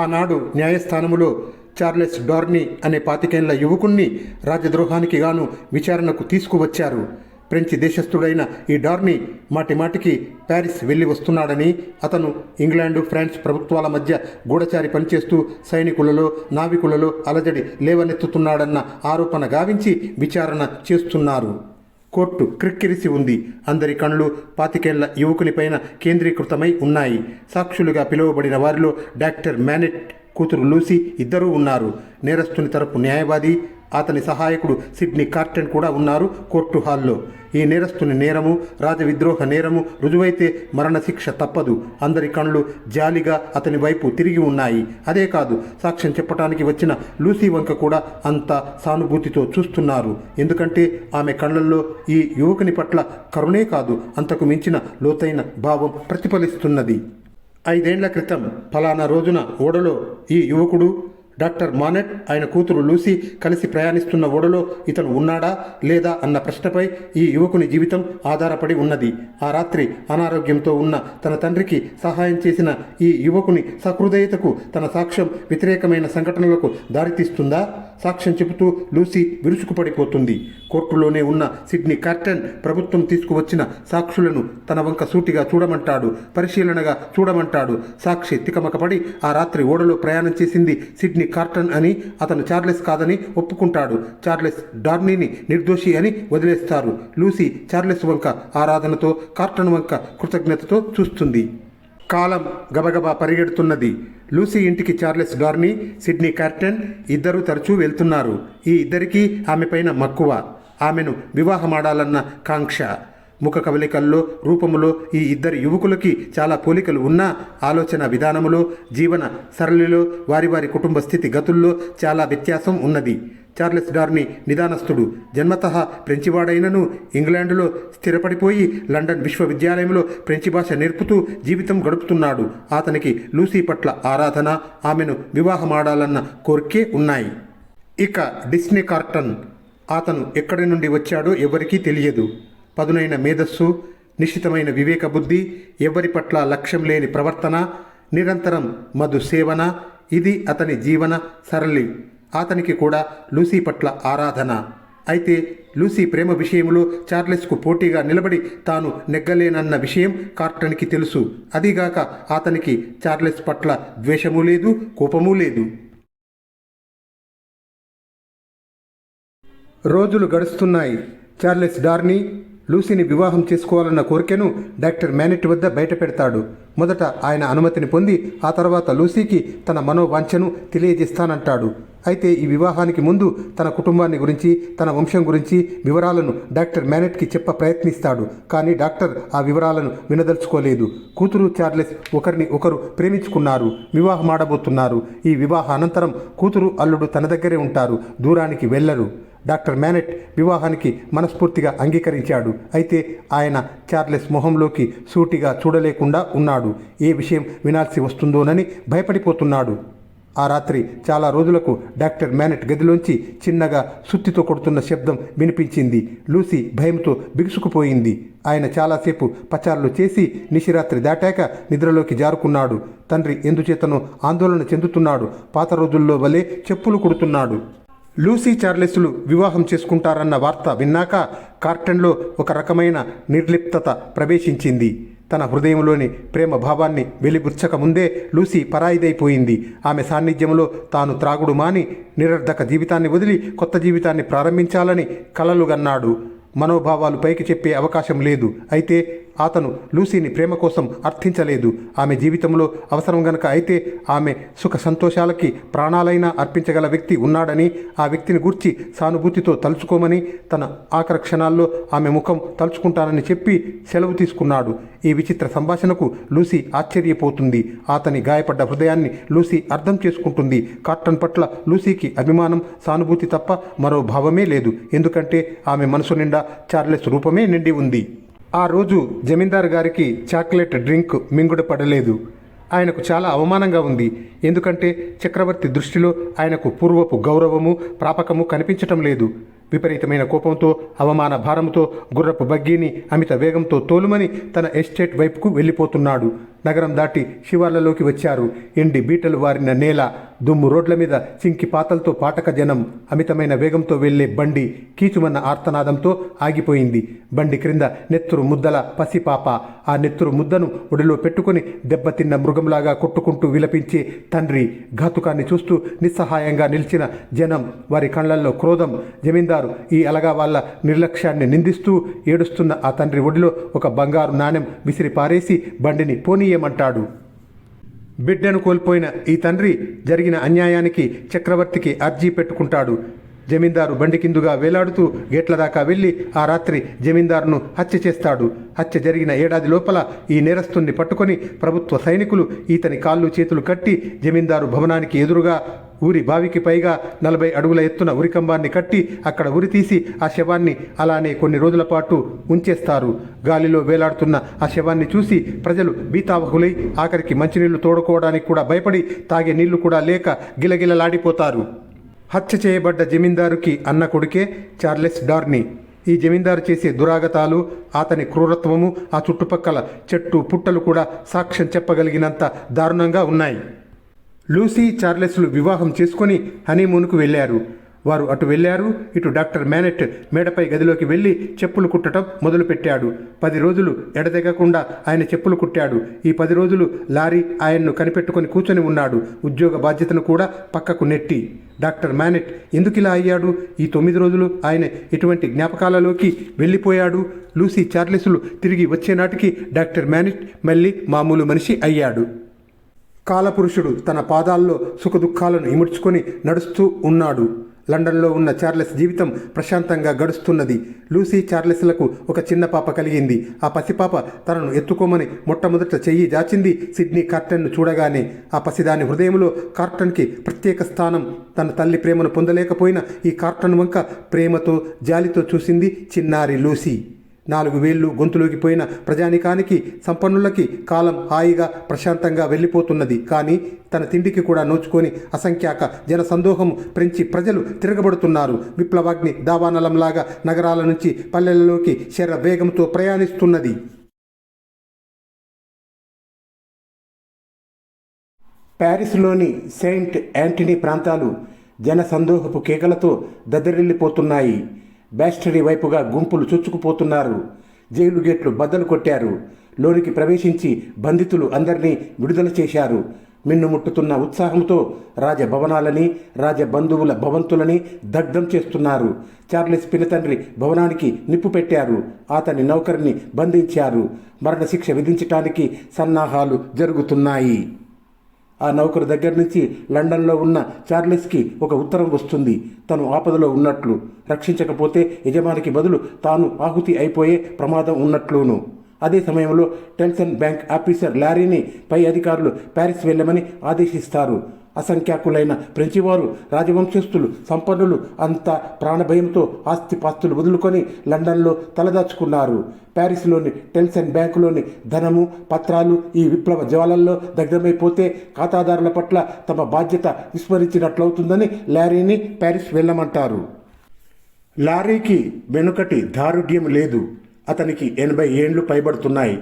ఆనాడు న్యాయస్థానంలో చార్లెస్ డార్నీ అనే 25 ఏళ్ల యువకుణ్ణి రాజద్రోహానికి గాను విచారణకు తీసుకువచ్చారు. ఫ్రెంచి దేశస్థుడైన ఈ డార్నీ మాటిమాటికి ప్యారిస్ వెళ్ళి వస్తున్నాడని, అతను ఇంగ్లాండు, ఫ్రాన్స్ ప్రభుత్వాల మధ్య గూఢచారి పనిచేస్తూ సైనికులలో, నావికులలో అలజడి లేవనెత్తుతున్నాడన్న ఆరోపణ గావించి విచారణ చేస్తున్నారు. కోర్టు క్రిక్కిరిసి ఉంది. అందరి కళ్ళు 25 ఏళ్ల యువకునిపైన కేంద్రీకృతమై ఉన్నాయి. సాక్షులుగా పిలువబడిన వారిలో డాక్టర్ మ్యానెట్ కూతురు లూసీ ఇద్దరూ ఉన్నారు. నేరస్తుని తరపు న్యాయవాది, అతని సహాయకుడు సిడ్నీ కార్టన్ కూడా ఉన్నారు కోర్టు హాల్లో. ఈ నేరస్తుని నేరము, రాజవిద్రోహ నేరము రుజువైతే మరణశిక్ష తప్పదు. అందరి కళ్ళు జాలిగా అతని వైపు తిరిగి ఉన్నాయి. అదే కాదు, సాక్ష్యం చెప్పడానికి వచ్చిన లూసీ వంక కూడా అంత సానుభూతితో చూస్తున్నారు. ఎందుకంటే ఆమె కళ్ళల్లో ఈ యువకుని పట్ల కరుణే కాదు, అంతకు మించిన లోతైన భావం ప్రతిఫలిస్తున్నది. 5 ఏళ్ల క్రితం ఫలానా రోజున ఓడలో ఈ యువకుడు, డాక్టర్ మానెట్, ఆయన కూతురు లూసీ కలిసి ప్రయాణిస్తున్న ఓడలో ఇతను ఉన్నాడా లేదా అన్న ప్రశ్నపై ఈ యువకుని జీవితం ఆధారపడి ఉన్నది. ఆ రాత్రి అనారోగ్యంతో ఉన్న తన తండ్రికి సహాయం చేసిన ఈ యువకుని సహృదయతకు తన సాక్ష్యం వ్యతిరేకమైన సంఘటనలకు దారితీస్తుందా? సాక్ష్యం చెబుతూ లూసీ విరుచుకుపడిపోతుంది. కోర్టులోనే ఉన్న సిడ్నీ కార్టన్ ప్రభుత్వం తీసుకువచ్చిన సాక్షులను తన వంక సూటిగా చూడమంటాడు, పరిశీలనగా చూడమంటాడు. సాక్షి తికమకపడి ఆ రాత్రి ఓడలో ప్రయాణం చేసింది సిడ్నీ కార్టన్ అని, అతను చార్లెస్ కాదని ఒప్పుకుంటాడు. చార్లెస్ డార్నీని నిర్దోషి అని వదిలేస్తారు. లూసీ చార్లెస్ వంక ఆరాధనతో, కార్టన్ వంక కృతజ్ఞతతో చూస్తుంది. కాలం గబగబా పరిగెడుతున్నది. లూసీ ఇంటికి చార్లెస్ డార్నీ, సిడ్నీ కార్టన్ ఇద్దరూ తరచూ వెళ్తున్నారు. ఈ ఇద్దరికీ ఆమెపైన మక్కువ, ఆమెను వివాహమాడాలన్న కాంక్ష. ముఖ కవలికల్లో, రూపములో ఈ ఇద్దరి యువకులకి చాలా పోలికలు ఉన్నా ఆలోచన విధానములో, జీవన సరళిలో, వారి వారి కుటుంబ స్థితి గతుల్లో చాలా వ్యత్యాసం ఉన్నది. చార్లెస్ డార్నీ నిదానస్తుడు. జన్మతః ఫ్రెంచివాడైనను ఇంగ్లాండులో స్థిరపడిపోయి లండన్ విశ్వవిద్యాలయంలో ఫ్రెంచి భాష నేర్పుతూ జీవితం గడుపుతున్నాడు. అతనికి లూసీ పట్ల ఆరాధన, ఆమెను వివాహమాడాలన్న కోరికే ఉన్నాయి. ఇక డిస్నీ కార్టన్, అతను ఎక్కడి నుండి వచ్చాడో ఎవరికీ తెలియదు. పదునైన మేధస్సు, నిశ్చితమైన వివేక బుద్ధి, ఎవరి పట్ల లక్ష్యం లేని ప్రవర్తన, నిరంతరం మధు సేవన, ఇది అతని జీవన సరళి. అతనికి కూడా లూసీ పట్ల ఆరాధన. అయితే లూసీ ప్రేమ విషయంలో చార్లెస్కు పోటీగా నిలబడి తాను నెగ్గలేనన్న విషయం కార్టన్కి తెలుసు. అదిగాక అతనికి చార్లెస్ పట్ల ద్వేషమూ లేదు, కోపమూ లేదు. రోజులు గడుస్తున్నాయి. చార్లెస్ డార్నీ లూసీని వివాహం చేసుకోవాలన్న కోరికను డాక్టర్ మ్యానెట్ వద్ద బయట పెడతాడు. మొదట ఆయన అనుమతిని పొంది ఆ తర్వాత లూసీకి తన మనోవాంఛను తెలియజేస్తానంటాడు. అయితే ఈ వివాహానికి ముందు తన కుటుంబాన్ని గురించి, తన వంశం గురించి వివరాలను డాక్టర్ మ్యానెట్కి ప్రయత్నిస్తాడు. కానీ డాక్టర్ ఆ వివరాలను వినదలుచుకోలేదు. కూతురు చార్లెస్ ఒకరిని ఒకరు ప్రేమించుకున్నారు, వివాహమాడబోతున్నారు. ఈ వివాహ అనంతరం కూతురు అల్లుడు తన దగ్గరే ఉంటారు, దూరానికి వెళ్ళరు. డాక్టర్ మ్యానెట్ వివాహానికి మనస్ఫూర్తిగా అంగీకరించాడు. అయితే ఆయన చార్లెస్ మొహంలోకి సూటిగా చూడలేకుండా ఉన్నాడు. ఏ విషయం వినాల్సి వస్తుందోనని భయపడిపోతున్నాడు. ఆ రాత్రి చాలా రోజులకు డాక్టర్ మ్యానెట్ గదిలోంచి చిన్నగా సుత్తితో కొడుతున్న శబ్దం వినిపించింది. లూసీ భయంతో బిగుసుకుపోయింది. ఆయన చాలాసేపు పచారులు చేసి నిశిరాత్రి దాటాక నిద్రలోకి జారుకున్నాడు. తండ్రి ఎందుచేతనో ఆందోళన చెందుతున్నాడు. పాత రోజుల్లో వలె చెప్పులు కుడుతున్నాడు. లూసీ చార్లెస్లు వివాహం చేసుకుంటారన్న వార్త విన్నాక కార్టన్లో ఒక రకమైన నిర్లిప్తత ప్రవేశించింది. తన హృదయంలోని ప్రేమ భావాన్ని వెలిబుచ్చక ముందే లూసీ పరాయిదైపోయింది. ఆమె సాన్నిధ్యంలో తాను త్రాగుడు మాని నిరర్ధక జీవితాన్ని వదిలి కొత్త జీవితాన్ని ప్రారంభించాలని కలలుగన్నాడు. మనోభావాలు పైకి చెప్పే అవకాశం లేదు. అయితే అతను లూసీని ప్రేమ కోసం అర్థించలేదు. ఆమె జీవితంలో అవసరం గనక అయితే ఆమె సుఖ సంతోషాలకి ప్రాణాలైనా అర్పించగల వ్యక్తి ఉన్నాడని, ఆ వ్యక్తిని గూర్చి సానుభూతితో తలుచుకోమని, తన ఆఖరి క్షణాల్లో ఆమె ముఖం తలుచుకుంటానని చెప్పి సెలవు తీసుకున్నాడు. ఈ విచిత్ర సంభాషణకు లూసీ ఆశ్చర్యపోతుంది. అతని గాయపడ్డ హృదయాన్ని లూసీ అర్థం చేసుకుంటుంది. కార్టన్ పట్ల లూసీకి అభిమానం, సానుభూతి తప్ప మరో భావమే లేదు. ఎందుకంటే ఆమె మనసు నిండా చార్లెస్ రూపమే నిండి ఉంది. ఆ రోజు జమీందారు గారికి చాక్లెట్ డ్రింక్ మింగుడు పడలేదు. ఆయనకు చాలా అవమానంగా ఉంది. ఎందుకంటే చక్రవర్తి దృష్టిలో ఆయనకు పూర్వపు గౌరవము, ప్రాపకము కనిపించటం లేదు. విపరీతమైన కోపంతో, అవమాన భారంతో గుర్రపు బగ్గీని అమిత వేగంతో తోలుమని తన ఎస్టేట్ వైపుకు వెళ్ళిపోతున్నాడు. నగరం దాటి శివార్లలోకి వచ్చారు. ఎండి బీటలు వారిన నేల, దుమ్ము రోడ్ల మీద చింకి పాతలతో పాటక జనం. అమితమైన వేగంతో వెళ్లే బండి కీచుమన్న ఆర్తనాదంతో ఆగిపోయింది. బండి క్రింద నెత్తురు ముద్దల పసిపాప. ఆ నెత్తురు ముద్దను ఒడిలో పెట్టుకుని దెబ్బతిన్న మృగంలాగా కొట్టుకుంటూ విలపించే తండ్రి. ఘాతుకాన్ని చూస్తూ నిస్సహాయంగా నిలిచిన జనం, వారి కళ్లల్లో క్రోధం. జమీందారు ఈ అలగా వాళ్ళ నిర్లక్ష్యాన్ని నిందిస్తూ ఏడుస్తున్న ఆ తండ్రి ఒడిలో ఒక బంగారు నాణెం విసిరి పారేసి బండిని పోనీయమంటాడు. బిడ్డను కోల్పోయిన ఈ తండ్రి జరిగిన అన్యాయానికి చక్రవర్తికి అర్జీ పెట్టుకుంటాడు. జమీందారు బండి కిందుగా వేలాడుతూ గేట్ల దాకా వెళ్ళి ఆ రాత్రి జమీందారును హత్య చేస్తాడు. హత్య జరిగిన ఏడాది లోపల ఈ నేరస్తుణ్ణి పట్టుకొని ప్రభుత్వ సైనికులు ఈతని కాళ్ళు చేతులు కట్టి జమీందారు భవనానికి ఎదురుగా ఊరి బావికి పైగా 40 అడుగుల ఎత్తున ఉరికంబాన్ని కట్టి అక్కడ ఉరి తీసి ఆ శవాన్ని అలానే కొన్ని రోజుల పాటు ఉంచేస్తారు. గాలిలో వేలాడుతున్న ఆ శవాన్ని చూసి ప్రజలు బీతావహులై ఆఖరికి మంచినీళ్లు తోడుకోవడానికి కూడా భయపడి తాగే నీళ్లు కూడా లేక గిలగిలలాడిపోతారు. హత్య చేయబడ్డ జమీందారుకి అన్న కొడుకే చార్లెస్ డార్నీ. ఈ జమీందారు చేసే దురాగతాలు, అతని క్రూరత్వము ఆ చుట్టుపక్కల చెట్టు పుట్టలు కూడా సాక్ష్యం చెప్పగలిగినంత దారుణంగా ఉన్నాయి. లూసీ చార్లెస్లు వివాహం చేసుకొని హనీమూన్కు వెళ్ళారు. వారు అటు వెళ్ళారు. ఇటు డాక్టర్ మ్యానెట్ మేడపై గదిలోకి వెళ్ళి చెప్పులు కుట్టడం మొదలుపెట్టాడు. 10 రోజులు ఎడతెగకుండా ఆయన చెప్పులు కుట్టాడు. ఈ 10 రోజులు లారీ ఆయన్ను కనిపెట్టుకొని కూర్చొని ఉన్నాడు, ఉద్యోగ బాధ్యతను కూడా పక్కకు నెట్టి. డాక్టర్ మ్యానెట్ ఎందుకిలా అయ్యాడు? ఈ 9 రోజులు ఆయన ఎటువంటి జ్ఞాపకాలలోకి వెళ్ళిపోయాడు? లూసీ చార్లెస్లు తిరిగి వచ్చే నాటికి డాక్టర్ మ్యానెట్ మళ్ళీ మామూలు మనిషి అయ్యాడు. కాలపురుషుడు తన పాదాల్లో సుఖదుఖాలను ఇముడ్చుకొని నడుస్తూ ఉన్నాడు. లండన్లో ఉన్న చార్లెస్ జీవితం ప్రశాంతంగా గడుస్తున్నది. లూసీ చార్లెస్లకు ఒక చిన్న పాప కలిగింది. ఆ పసిపాప తనను ఎత్తుకోమని మొట్టమొదట చెయ్యి జాచింది సిడ్నీ కార్టన్ను చూడగానే. ఆ పసిదాని హృదయంలో కార్టన్కి ప్రత్యేక స్థానం. తన తల్లి ప్రేమను పొందలేకపోయిన ఈ కార్టన్ వంక ప్రేమతో, జాలితో చూసింది చిన్నారి లూసీ. 4 వేళ్ళు గొంతులోకి పోయిన ప్రజానికానికి, సంపన్నులకి కాలం హాయిగా ప్రశాంతంగా వెళ్ళిపోతున్నది. కానీ తన తిండికి కూడా నోచుకొని అసంఖ్యాక జనసందోహం పెంచి ప్రజలు తిరగబడుతున్నారు. విప్లవాగ్ని దావానలంలాగా నగరాల నుంచి పల్లెలలోకి శర వేగంతో ప్రయాణిస్తున్నది. ప్యారిస్లోని సెయింట్ యాంటనీ ప్రాంతాలు జనసందోహపు కేకలతో దద్దరిల్లిపోతున్నాయి. బ్యాస్టరీ వైపుగా గుంపులు చొచ్చుకుపోతున్నారు. జైలు గేట్లు బద్దలు కొట్టారు. లోనికి ప్రవేశించి బంధితులు అందరినీ విడుదల చేశారు. మిన్నుముట్టుతున్న ఉత్సాహంతో రాజభవనాలని, రాజబంధువుల భవంతులని దగ్ధం చేస్తున్నారు. చార్లెస్ పినతండ్రి భవనానికి నిప్పు పెట్టారు. అతని నౌకర్ని బంధించారు. మరణశిక్ష విధించటానికి సన్నాహాలు జరుగుతున్నాయి. ఆ నౌకరు దగ్గర నుంచి లండన్లో ఉన్న చార్లెస్కి ఒక ఉత్తరం వస్తుంది. తను ఆపదలో ఉన్నట్లు, రక్షించకపోతే యజమానికి బదులు తాను ఆహుతి అయిపోయే ప్రమాదం ఉన్నట్లును. అదే సమయంలో టెల్సన్ బ్యాంక్ ఆఫీసర్ లారీని పై అధికారులు ప్యారిస్ వెళ్ళమని ఆదేశిస్తారు. అసంఖ్యాకులైన ఫ్రెంచివారు, రాజవంశస్థులు, సంపన్నులు అంతా ప్రాణభయంతో ఆస్తిపాస్తులు వదులుకొని లండన్లో తలదాచుకున్నారు. ప్యారిస్లోని టెల్సన్ బ్యాంకులోని ధనము, పత్రాలు ఈ విప్లవ జ్వాలల్లో దగ్ధమైపోతే ఖాతాదారుల పట్ల తమ బాధ్యత విస్మరించినట్లవుతుందని లారీని ప్యారిస్ వెళ్ళమంటారు. లారీకి వెనుకటి దారుఢ్యం లేదు. అతనికి 80 ఏండ్లు పైబడుతున్నాయి.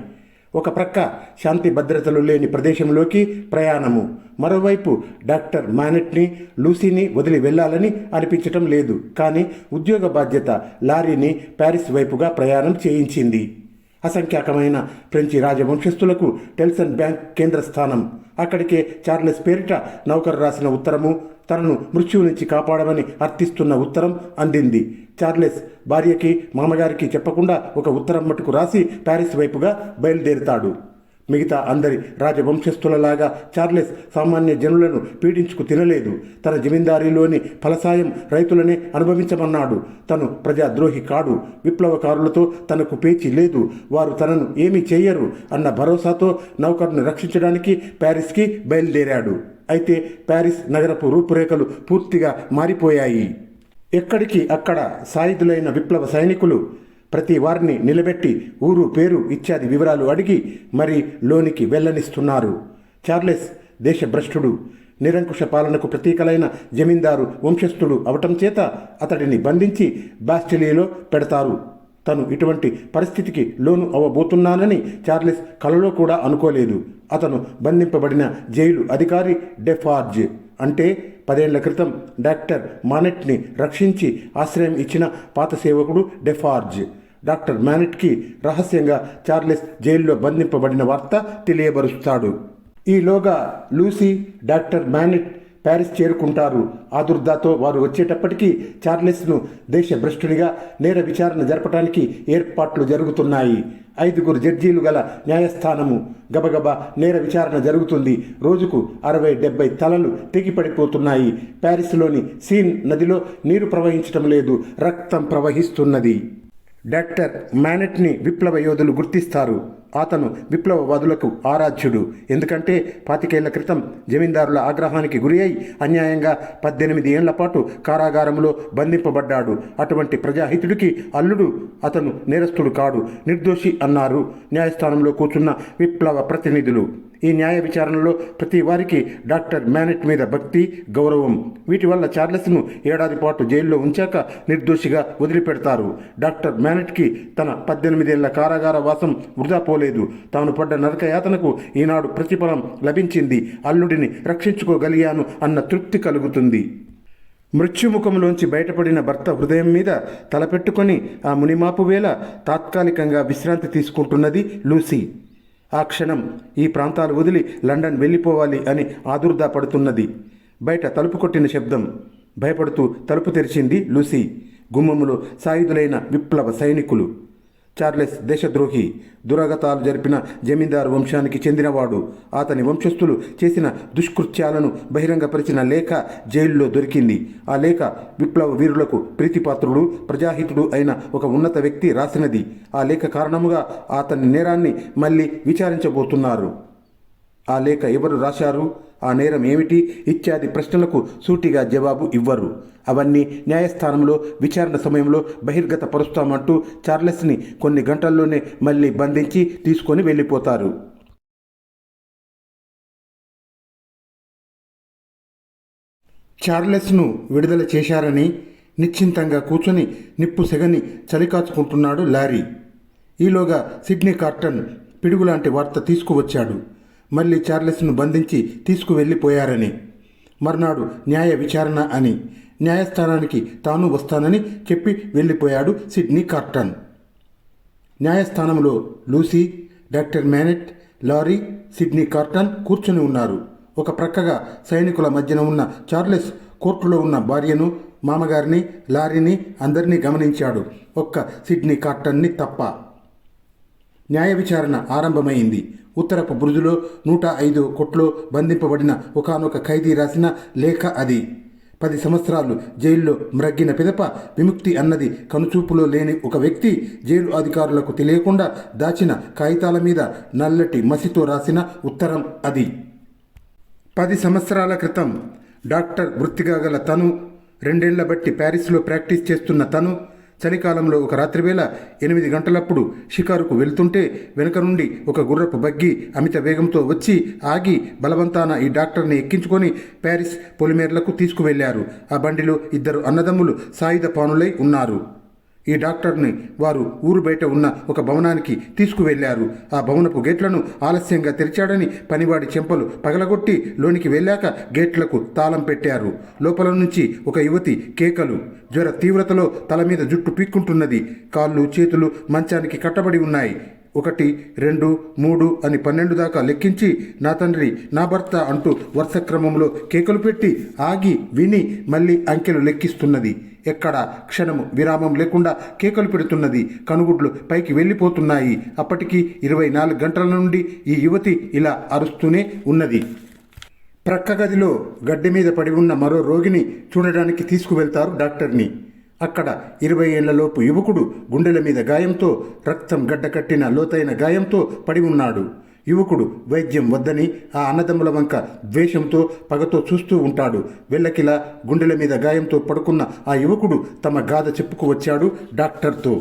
ఒక ప్రక్క శాంతి భద్రతలు లేని ప్రదేశంలోకి ప్రయాణము, మరోవైపు డాక్టర్ మానెట్ని, లూసీని వదిలి వెళ్ళాలని అనిపించటం లేదు. కానీ ఉద్యోగ బాధ్యత లారీని ప్యారిస్ వైపుగా ప్రయాణం చేయించింది. అసంఖ్యాకమైన ఫ్రెంచి రాజవంశస్థులకు టెల్సన్ బ్యాంక్ కేంద్రస్థానం. అక్కడికే చార్లెస్ పేరిట నౌకరు రాసిన ఉత్తరము, తనను మృత్యువు నుంచి కాపాడమని అర్థిస్తున్న ఉత్తరం అందింది. చార్లెస్ భార్యకి, మామగారికి చెప్పకుండా ఒక ఉత్తరం మటుకు రాసి ప్యారిస్ వైపుగా బయలుదేరుతాడు. మిగతా అందరి రాజవంశస్థులలాగా చార్లెస్ సామాన్య జనులను పీడించుకు తినలేదు. తన జమీందారీలోని ఫలసాయం రైతులనే అనుభవించమన్నాడు. తను ప్రజాద్రోహి కాడు. విప్లవకారులతో తనకు పేచి లేదు. వారు తనను ఏమీ చేయరు అన్న భరోసాతో నౌకర్ను రక్షించడానికి ప్యారిస్కి బయలుదేరాడు. అయితే ప్యారిస్ నగరపు రూపురేఖలు పూర్తిగా మారిపోయాయి. ఎక్కడికి అక్కడ సాయుధులైన విప్లవ సైనికులు ప్రతి వారిని నిలబెట్టి ఊరు, పేరు ఇత్యాది వివరాలు అడిగి మరి లోనికి వెళ్ళనిస్తున్నారు. చార్లెస్ దేశభ్రష్టుడు, నిరంకుశ పాలనకు ప్రతీకలైన జమీందారు వంశస్థుడు అవటం చేత అతడిని బంధించి బాస్టిలియాలో పెడతారు. తను ఇటువంటి పరిస్థితికి లోను అవ్వబోతున్నానని చార్లెస్ కలలో కూడా అనుకోలేదు. అతను బంధింపబడిన జైలు అధికారి డెఫార్జ్, అంటే 10 ఏళ్ల క్రితం డాక్టర్ మానెట్ని రక్షించి ఆశ్రయం ఇచ్చిన పాత సేవకుడు డెఫార్జ్. డాక్టర్ మానెట్కి రహస్యంగా చార్లెస్ జైల్లో బంధింపబడిన వార్త తెలియబరుస్తాడు. ఈలోగా లూసీ, డాక్టర్ మానెట్ ప్యారిస్ చేరుకుంటారు. ఆదుర్దాతో వారు వచ్చేటప్పటికీ చార్లెస్ను దేశభ్రష్టునిగా నేర విచారణ జరపడానికి ఏర్పాట్లు జరుగుతున్నాయి. 5 జడ్జీలు గల న్యాయస్థానము. గబగబా నేర విచారణ జరుగుతుంది. రోజుకు 60-70 తలలు తెగిపడిపోతున్నాయి. ప్యారిస్లోని సీన్ నదిలో నీరు ప్రవహించటం లేదు, రక్తం ప్రవహిస్తున్నది. డాక్టర్ మానెట్ని విప్లవ యోధులు గుర్తిస్తారు. అతను విప్లవవాదులకు ఆరాధ్యుడు. ఎందుకంటే 25 ఏళ్ల క్రితం జమీందారుల ఆగ్రహానికి గురి అయి అన్యాయంగా 18 ఏళ్ల పాటు కారాగారంలో బంధింపబడ్డాడు. అటువంటి ప్రజాహితుడికి అల్లుడు. అతను నేరస్తుడు కాడు, నిర్దోషి అన్నారు న్యాయస్థానంలో కూర్చున్న విప్లవ ప్రతినిధులు. ఈ న్యాయ విచారణలో ప్రతి వారికి డాక్టర్ మానెట్ మీద భక్తి, గౌరవం. వీటి వల్ల చార్లెస్ను 1 ఏడాది పాటు జైల్లో ఉంచాక నిర్దోషిగా వదిలిపెడతారు. డాక్టర్ మానెట్కి తన 18 ఏళ్ల కారాగార వాసం వృధా పోలేదు. తాను పడ్డ నరకయాతనకు ఈనాడు ప్రతిఫలం లభించింది. అల్లుడిని రక్షించుకోగలిగాను అన్న తృప్తి కలుగుతుంది. మృత్యుముఖంలోంచి బయటపడిన భర్త హృదయం మీద తలపెట్టుకొని ఆ మునిమాపు వేళ తాత్కాలికంగా విశ్రాంతి తీసుకుంటున్నది లూసీ. ఆ క్షణం ఈ ప్రాంతాలు వదిలి లండన్ వెళ్ళిపోవాలి అని ఆదుర్దా పడుతున్నది. బయట తలుపు కొట్టిన శబ్దం. భయపడుతూ తలుపు తెరిచింది లూసీ. గుమ్మములో సాయుధులైన విప్లవ సైనికులు. చార్లెస్ దేశద్రోహి, దురాగతాలు జరిపిన జమీందారు వంశానికి చెందినవాడు. అతని వంశస్థులు చేసిన దుష్కృత్యాలను బహిరంగపరిచిన లేఖ జైల్లో దొరికింది. ఆ లేఖ విప్లవ వీరులకు ప్రీతిపాత్రుడు, ప్రజాహితుడు అయిన ఒక ఉన్నత వ్యక్తి రాసినది. ఆ లేఖ కారణముగా అతని నేరాన్ని మళ్ళీ విచారించబోతున్నారు. ఆ లేఖ ఎవరు రాశారు, ఆ నేరం ఏమిటి ఇత్యాది ప్రశ్నలకు సూటిగా జవాబు ఇవ్వరు. అవన్నీ న్యాయస్థానంలో విచారణ సమయంలో బహిర్గత పరుస్తామంటూ చార్లెస్ని కొన్ని గంటల్లోనే మళ్ళీ బంధించి తీసుకొని వెళ్ళిపోతారు. చార్లెస్ను విడుదల చేశారని నిశ్చింతంగా కూర్చొని నిప్పు సెగని చలికాచుకుంటున్నాడు లారీ. ఈలోగా సిడ్నీ కార్టన్ పిడుగులాంటి వార్త తీసుకువచ్చాడు. మళ్ళీ చార్లెస్ను బంధించి తీసుకువెళ్ళిపోయారని. మర్నాడు న్యాయ విచారణ అని న్యాయస్థానానికి తాను వస్తానని చెప్పి వెళ్ళిపోయాడు సిడ్నీ కార్టన్. న్యాయస్థానంలో Lucy, doctor Manair, lorry, Sydney కార్టన్ కూర్చొని ఉన్నారు. ఒక ప్రక్కగా సైనికుల మధ్యన ఉన్న చార్లెస్ కోర్టులో ఉన్న భార్యను, మామగారిని, లారీని అందరినీ గమనించాడు, ఒక్క సిడ్నీ కార్టన్ని తప్ప. న్యాయ విచారణ ఆరంభమైంది. ఉత్తరపు బురుజులో 105 కొట్లో బంధింపబడిన ఒకానొక ఖైదీ రాసిన లేఖ అది. 10 సంవత్సరాలు జైల్లో మ్రగ్గిన పిదప విముక్తి అన్నది కనుచూపులో లేని ఒక వ్యక్తి జైలు అధికారులకు తెలియకుండా దాచిన కాగితాల మీద నల్లటి మసితో రాసిన ఉత్తరం అది. 10 సంవత్సరాల క్రితం డాక్టర్ వృత్తిగా గల తను, 2 ఏళ్ల బట్టి ప్యారిస్లో ప్రాక్టీస్ చేస్తున్న తను, చలికాలంలో ఒక రాత్రివేళ 8 గంటలప్పుడు షికారుకు వెళ్తుంటే వెనుక నుండి ఒక గుర్రపు బగ్గి అమిత వేగంతో వచ్చి ఆగి బలవంతాన ఈ డాక్టర్ని ఎక్కించుకొని ప్యారిస్ పొలిమేర్లకు తీసుకువెళ్లారు. ఆ బండిలో 2 అన్నదమ్ములు సాయుధ పానులై ఉన్నారు. ఈ డాక్టర్ని వారు ఊరు బయట ఉన్న ఒక భవనానికి తీసుకువెళ్లారు. ఆ భవనపు గేట్లను ఆలస్యంగా తెరిచాడని పనివాడి చెంపలు పగలగొట్టి లోనికి వెళ్ళాక గేట్లకు తాళం పెట్టారు. లోపల నుంచి ఒక యువతి కేకలు. జ్వర తీవ్రతలో తల మీద జుట్టు పీక్కుంటున్నది. కాళ్ళు చేతులు మంచానికి కట్టబడి ఉన్నాయి. 1, 2, 3 అని 12 దాకా లెక్కించి నా తండ్రి, నా భర్త అంటూ వరుస క్రమంలో కేకలు పెట్టి ఆగి విని మళ్ళీ అంకెలు లెక్కిస్తున్నది. ఎక్కడ క్షణము విరామం లేకుండా కేకలు పెడుతున్నది. కనుగుడ్లు పైకి వెళ్ళిపోతున్నాయి. అప్పటికి 24 గంటల నుండి ఈ యువతి ఇలా అరుస్తూనే ఉన్నది. ప్రక్క గదిలో గడ్డి మీద పడి ఉన్న మరో రోగిని చూడడానికి తీసుకువెళ్తారు డాక్టర్ని. అక్కడ 20 ఏళ్లలోపు యువకుడు గుండెల మీద గాయంతో, రక్తం గడ్డకట్టిన లోతైన గాయంతో పడి ఉన్నాడు. యువకుడు వైద్యం వద్దని ఆ అన్నదమ్ముల వంక ద్వేషంతో, పగతో చూస్తూ ఉంటాడు. వెళ్ళకిలా గుండెల మీద గాయంతో పడుకున్న ఆ యువకుడు తమ గాథ చెప్పుకు వచ్చాడు డాక్టర్తో.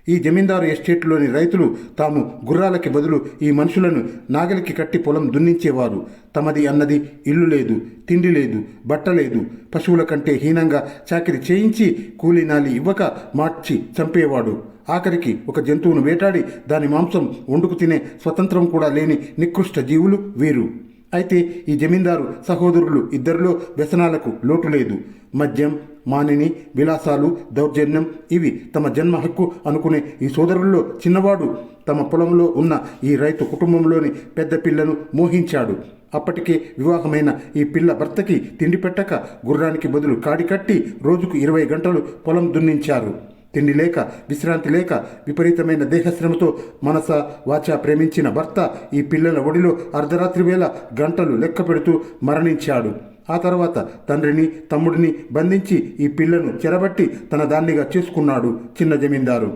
ఈ జమీందారు ఎస్టేట్లోని రైతులు తాము గుర్రాలకి బదులు ఈ మనుషులను నాగలికి కట్టి పొలం దున్నించేవారు. తమది అన్నది ఇల్లు లేదు, తిండి లేదు, బట్ట లేదు. పశువుల కంటే హీనంగా చాకిరి చేయించి కూలీనాలి ఇవ్వక మార్చి చంపేవాడు. ఆఖరికి ఒక జంతువును వేటాడి దాని మాంసం వండుకు తినే స్వతంత్రం కూడా లేని నికృష్ట జీవులు వీరు. అయితే ఈ జమీందారు సహోదరులు ఇద్దరిలో వ్యసనాలకు లోటు లేదు. మద్యం, మానిని, విలాసాలు, దౌర్జన్యం ఇవి తమ జన్మ హక్కు అనుకునే ఈ సోదరుల్లో చిన్నవాడు తమ పొలంలో ఉన్న ఈ రైతు కుటుంబంలోని పెద్ద పిల్లను మోహించాడు. అప్పటికే వివాహమైన ఈ పిల్ల భర్తకి తిండి పెట్టక గుర్రానికి బదులు కాడి కట్టి రోజుకు 20 గంటలు పొలం దున్నించారు. తిండి లేక, విశ్రాంతి లేక, విపరీతమైన దేహశ్రమతో మనస వాచ ప్రేమించిన భర్త ఈ పిల్లల ఒడిలో అర్ధరాత్రి వేళ గంటలు లెక్క పెడుతూ మరణించాడు. ఆ తర్వాత తండ్రిని, తమ్ముడిని బంధించి ఈ పిల్లను చెరబట్టి తన దాన్నిగా చేసుకున్నాడు చిన్న జమీందారు.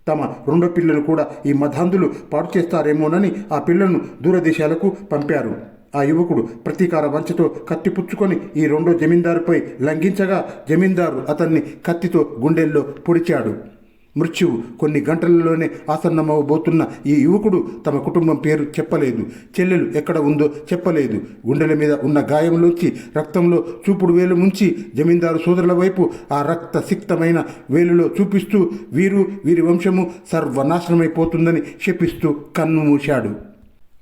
తమ 2వ పిల్లను కూడా ఈ మధాంధులు పాడు చేస్తారేమోనని ఆ పిల్లను దూరదేశాలకు పంపారు. ఆ యువకుడు ప్రతీకార వంచతో కత్తి పుచ్చుకొని ఈ 2వ జమీందారుపై లంఘించగా జమీందారు అతన్ని కత్తితో గుండెల్లో పొడిచాడు. మృత్యువు కొన్ని గంటలలోనే ఆసన్నమవబోతున్న ఈ యువకుడు తమ కుటుంబం పేరు చెప్పలేదు. చెల్లెలు ఎక్కడ ఉందో చెప్పలేదు. గుండెల మీద ఉన్న గాయంలోంచి రక్తంలో చూపుడు వేలు ముంచి జమీందారు సోదరుల వైపు ఆ రక్త సిక్తమైన వేలులో చూపిస్తూ వీరి వంశము సర్వనాశనమైపోతుందని శపిస్తూ కన్ను మూశాడు.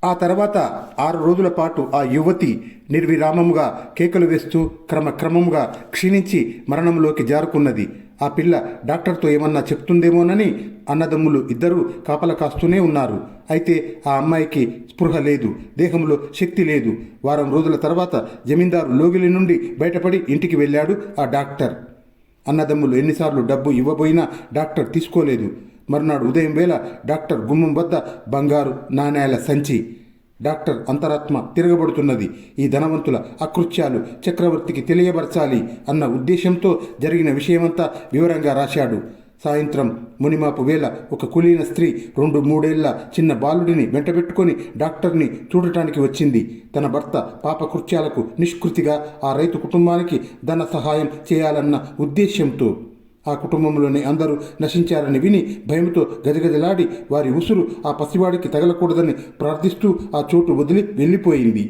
ఆ తర్వాత 6 రోజుల పాటు ఆ యువతి నిర్విరామంగా కేకలు వేస్తూ క్రమక్రమంగా క్షీణించి మరణంలోకి జారుకున్నది. ఆ పిల్ల డాక్టర్తో ఏమన్నా చెప్తుందేమోనని అన్నదమ్ములు ఇద్దరూ కాపలా కాస్తూనే ఉన్నారు. అయితే ఆ అమ్మాయికి స్పృహ లేదు, దేహంలో శక్తి లేదు. వారం రోజుల తర్వాత జమీందారు లోగిలి నుండి బయటపడి ఇంటికి వెళ్ళాడు ఆ డాక్టర్. అన్నదమ్ములు ఎన్నిసార్లు డబ్బు ఇవ్వబోయినా డాక్టర్ తీసుకోలేదు. మరునాడు ఉదయం వేళ డాక్టర్ గుమ్మం వద్ద బంగారు నాణేల సంచి. డాక్టర్ అంతరాత్మ తిరగబడుతున్నది. ఈ ధనవంతుల అకృత్యాలు చక్రవర్తికి తెలియబరచాలి అన్న ఉద్దేశంతో జరిగిన విషయమంతా వివరంగా రాశాడు. సాయంత్రం మునిమాపు వేళ ఒక కులీన స్త్రీ 2-3 ఏళ్ల చిన్న బాలుడిని వెంటబెట్టుకొని డాక్టర్ని చూడటానికి వచ్చింది. తన భర్త పాపకృత్యాలకు నిష్కృతిగా ఆ రైతు కుటుంబానికి ధన సహాయం చేయాలన్న ఉద్దేశ్యంతో. ఆ కుటుంబంలోని అందరూ నశించారని విని భయంతో గజగజలాడి వారి ఉసురు ఆ పసివాడికి తగలకూడదని ప్రార్థిస్తూ ఆ చోటు వదిలి వెళ్ళిపోయింది.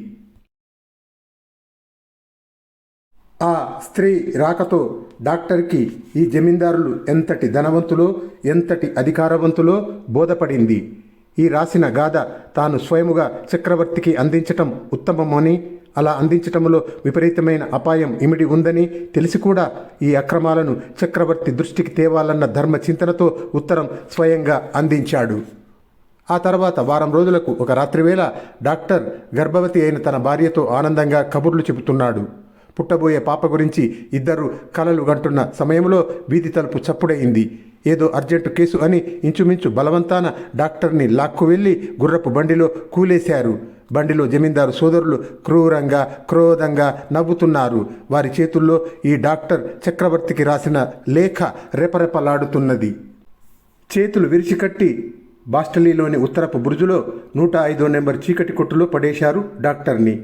ఆ స్త్రీ రాకతో డాక్టర్కి ఈ జమీందారులు ఎంతటి ధనవంతులో, ఎంతటి అధికారవంతులో బోధపడింది. ఈ రాసిన గాథ తాను స్వయముగా చక్రవర్తికి అందించటం ఉత్తమమని, అలా అందించటంలో విపరీతమైన అపాయం ఇమిడి ఉందని తెలిసి కూడా ఈ అక్రమాలను చక్రవర్తి దృష్టికి తేవాలన్న ధర్మ చింతనతో ఉత్తరం స్వయంగా అందించాడు. ఆ తర్వాత వారం రోజులకు ఒక రాత్రివేళ డాక్టర్ గర్భవతి అయిన తన భార్యతో ఆనందంగా కబుర్లు చెబుతున్నాడు. పుట్టబోయే పాప గురించి ఇద్దరు కలలు గంటున్న సమయంలో వీధి తలుపు చప్పుడయింది. ఏదో అర్జెంటు కేసు అని ఇంచుమించు బలవంతాన డాక్టర్ని లాక్కు వెళ్ళి గుర్రపు బండిలో కూలేశారు. బండిలో జమీందారు సోదరులు క్రూరంగా క్రోధంగా నవ్వుతున్నారు. వారి చేతుల్లో ఈ డాక్టర్ చక్రవర్తికి రాసిన లేఖ రెపరెపలాడుతున్నది. చేతులు విరిచికట్టి బాస్టలీలోని ఉత్తరపు బురుజులో 105 నెంబర్ చీకటి కొట్టులో పడేశారు డాక్టర్ని.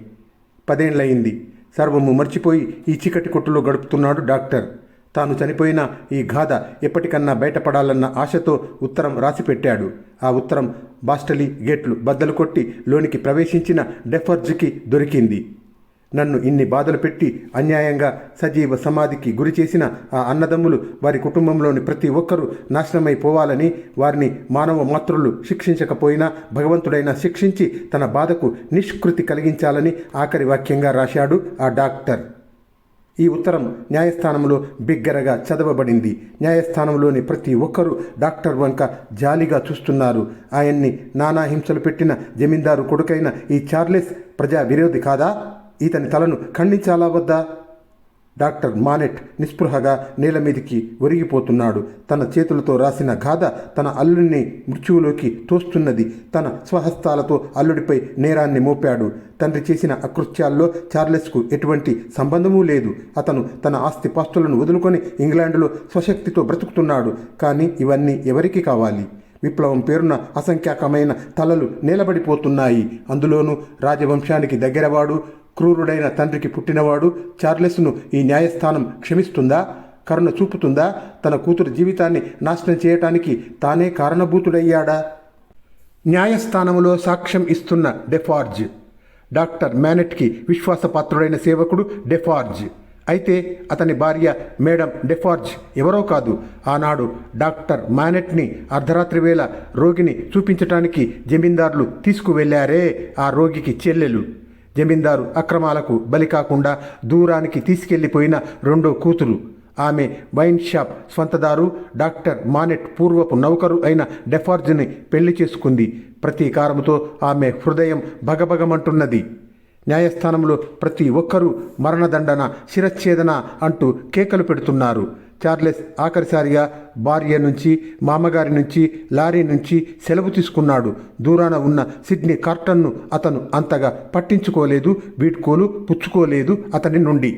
10 ఏళ్లయింది. సర్వము మర్చిపోయి ఈ చీకటి కొట్టులో గడుపుతున్నాడు డాక్టర్. తాను చనిపోయిన ఈ గాథ ఎప్పటికన్నా బయటపడాలన్న ఆశతో ఉత్తరం రాసిపెట్టాడు. ఆ ఉత్తరం బాస్టలీ గేట్లు బద్దలు కొట్టి లోనికి ప్రవేశించిన డెఫర్జ్కి దొరికింది. నన్ను ఇన్ని బాధలు పెట్టి అన్యాయంగా సజీవ సమాధికి గురి చేసిన ఆ అన్నదమ్ములు, వారి కుటుంబంలోని ప్రతి ఒక్కరూ నాశనమైపోవాలని, వారిని మానవ మాతృలు శిక్షించకపోయినా భగవంతుడైనా శిక్షించి తన బాధకు నిష్కృతి కలిగించాలని ఆఖరి వాక్యంగా రాశాడు ఆ డాక్టర్. ఈ ఉత్తరం న్యాయస్థానంలో బిగ్గరగా చదవబడింది. న్యాయస్థానంలోని ప్రతి ఒక్కరూ డాక్టర్ వంక జాలిగా చూస్తున్నారు. ఆయన్ని నానా హింసలు పెట్టిన జమీందారు కొడుకైన ఈ చార్లెస్ ప్రజా విరోధి కాదా? ఇతని తలను ఖండించాలా వద్దా? డాక్టర్ మానెట్ నిస్పృహగా నేల మీదికి ఒరిగిపోతున్నాడు. తన చేతులతో రాసిన గాథ తన అల్లుడిని మృత్యువులోకి తోస్తున్నది. తన స్వహస్తాలతో అల్లుడిపై నేరాన్ని మోపాడు. తండ్రి చేసిన అకృత్యాల్లో చార్లెస్కు ఎటువంటి సంబంధమూ లేదు. అతను తన ఆస్తిపాస్తులను వదులుకొని ఇంగ్లాండ్లో స్వశక్తితో బ్రతుకుతున్నాడు. కానీ ఇవన్నీ ఎవరికి కావాలి? విప్లవం పేరున అసంఖ్యాకమైన తలలు నిలబడిపోతున్నాయి. అందులోనూ రాజవంశానికి దగ్గరవాడు, క్రూరుడైన తండ్రికి పుట్టినవాడు చార్లెస్ను ఈ న్యాయస్థానం క్షమిస్తుందా? కరుణ చూపుతుందా? తన కూతురు జీవితాన్ని నాశనం చేయటానికి తానే కారణభూతుడయ్యాడా? న్యాయస్థానంలో సాక్ష్యం ఇస్తున్న డెఫార్జ్. డాక్టర్ మ్యానెట్కి విశ్వాసపాత్రుడైన సేవకుడు డెఫార్జ్. అయితే అతని భార్య మేడం డెఫార్జ్ ఎవరో కాదు. ఆనాడు డాక్టర్ మ్యానెట్ని అర్ధరాత్రి వేళ రోగిని చూపించటానికి జమీందారులు తీసుకువెళ్లారే, ఆ రోగికి చెల్లెలు. జమీందారు అక్రమాలకు బలి కాకుండా దూరానికి తీసుకెళ్లిపోయిన రెండో కూతురు. ఆమె వైన్ షాప్ స్వంతదారు డాక్టర్ మానెట్ పూర్వపు నౌకరు అయిన డెఫార్జ్ని పెళ్లి చేసుకుంది. ప్రతీకారంతో ఆమె హృదయం భగభగమంటున్నది. న్యాయస్థానంలో ప్రతి ఒక్కరూ మరణదండన, శిరచ్ఛేదన అంటూ కేకలు పెడుతున్నారు. చార్లెస్ ఆఖరిసారిగా భార్య నుంచి, మామగారి నుంచి, లారీ నుంచి సెలవు తీసుకున్నాడు. దూరాన ఉన్న సిడ్నీ కార్టన్ను అతను అంతగా పట్టించుకోలేదు, వీడ్కోలు పుచ్చుకోలేదు అతని నుండి.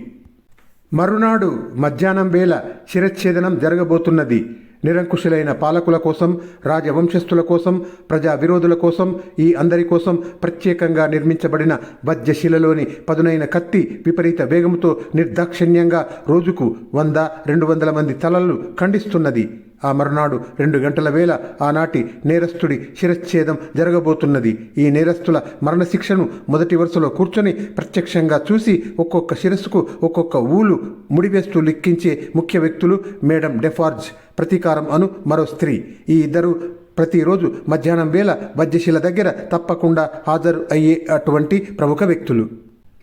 మరునాడు మధ్యాహ్నం వేళ శిరచ్ఛేదనం జరగబోతున్నది. నిరంకుశులైన పాలకుల కోసం, రాజవంశస్థుల కోసం, ప్రజా విరోధుల కోసం, ఈ అందరి కోసం ప్రత్యేకంగా నిర్మించబడిన వజ్రశిలలోని పదునైన కత్తి విపరీత వేగంతో నిర్దాక్షిణ్యంగా రోజుకు 100-200 మంది తలలు ఖండిస్తున్నది. ఆ మరునాడు 2 గంటల వేళ ఆనాటి నేరస్తుడి శిరచ్ఛేదం జరగబోతున్నది. ఈ నేరస్తుల మరణశిక్షను మొదటి వరుసలో కూర్చొని ప్రత్యక్షంగా చూసి ఒక్కొక్క శిరస్సుకు ఒక్కొక్క ఊలు ముడివేస్తూ లిక్కించే ముఖ్య వ్యక్తులు మేడం డెఫార్జ్, ప్రతీకారం అను మరో స్త్రీ. ఈ ఇద్దరు ప్రతిరోజు మధ్యాహ్నం వేళ వజ్రశిల దగ్గర తప్పకుండా హాజరు అయ్యే అటువంటి ప్రముఖ వ్యక్తులు.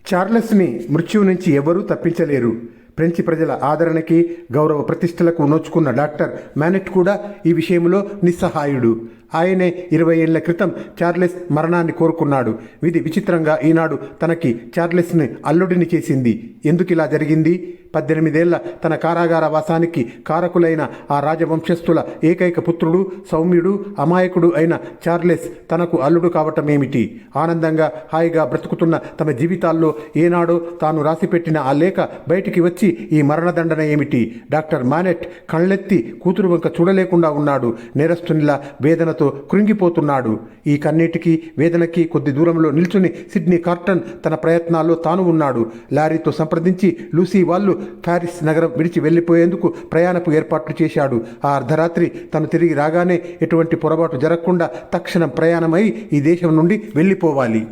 చార్లెస్ని మృత్యువు నుంచి ఎవరూ తప్పించలేరు. ఫ్రెంచి ప్రజల ఆదరణకి, గౌరవ ప్రతిష్టలకు నోచుకున్న డాక్టర్ మ్యానెట్ కూడా ఈ విషయంలో నిస్సహాయుడు. ఆయనే 20 ఏళ్ల క్రితం చార్లెస్ మరణాన్ని కోరుకున్నాడు. విధి విచిత్రంగా ఈనాడు తనకి చార్లెస్ని అల్లుడిని చేసింది. ఎందుకు ఇలా జరిగింది? 18 ఏళ్ల తన కారాగార వాసానికి కారకులైన ఆ రాజవంశస్థుల ఏకైక పుత్రుడు, సౌమ్యుడు, అమాయకుడు అయిన చార్లెస్ తనకు అల్లుడు కావటమేమిటి? ఆనందంగా హాయిగా బ్రతుకుతున్న తమ జీవితాల్లో ఏనాడో తాను రాసిపెట్టిన ఆ లేఖ బయటికి వచ్చి ఈ మరణదండన ఏమిటి? డాక్టర్ మ్యానెట్ కళ్ళెత్తి కూతురు వంక చూడలేకుండా ఉన్నాడు. నేరస్తునిలా వేదనతో కృంగిపోతున్నాడు. ఈ కన్నీటికి వేదనకి కొద్ది దూరంలో నిల్చుని సిడ్నీ కార్టన్ తన ప్రయత్నాల్లో తాను ఉన్నాడు. లారీతో సంప్రదించి లూసీ వాళ్ళు ప్యారిస్ నగరం విడిచి వెళ్లిపోయేందుకు ప్రయాణపు ఏర్పాట్లు చేశాడు. ఆ అర్ధరాత్రి తను తిరిగి రాగానే ఎటువంటి పొరపాటు జరగకుండా తక్షణం ప్రయాణమై ఈ దేశం నుండి వెళ్ళిపోవాలి.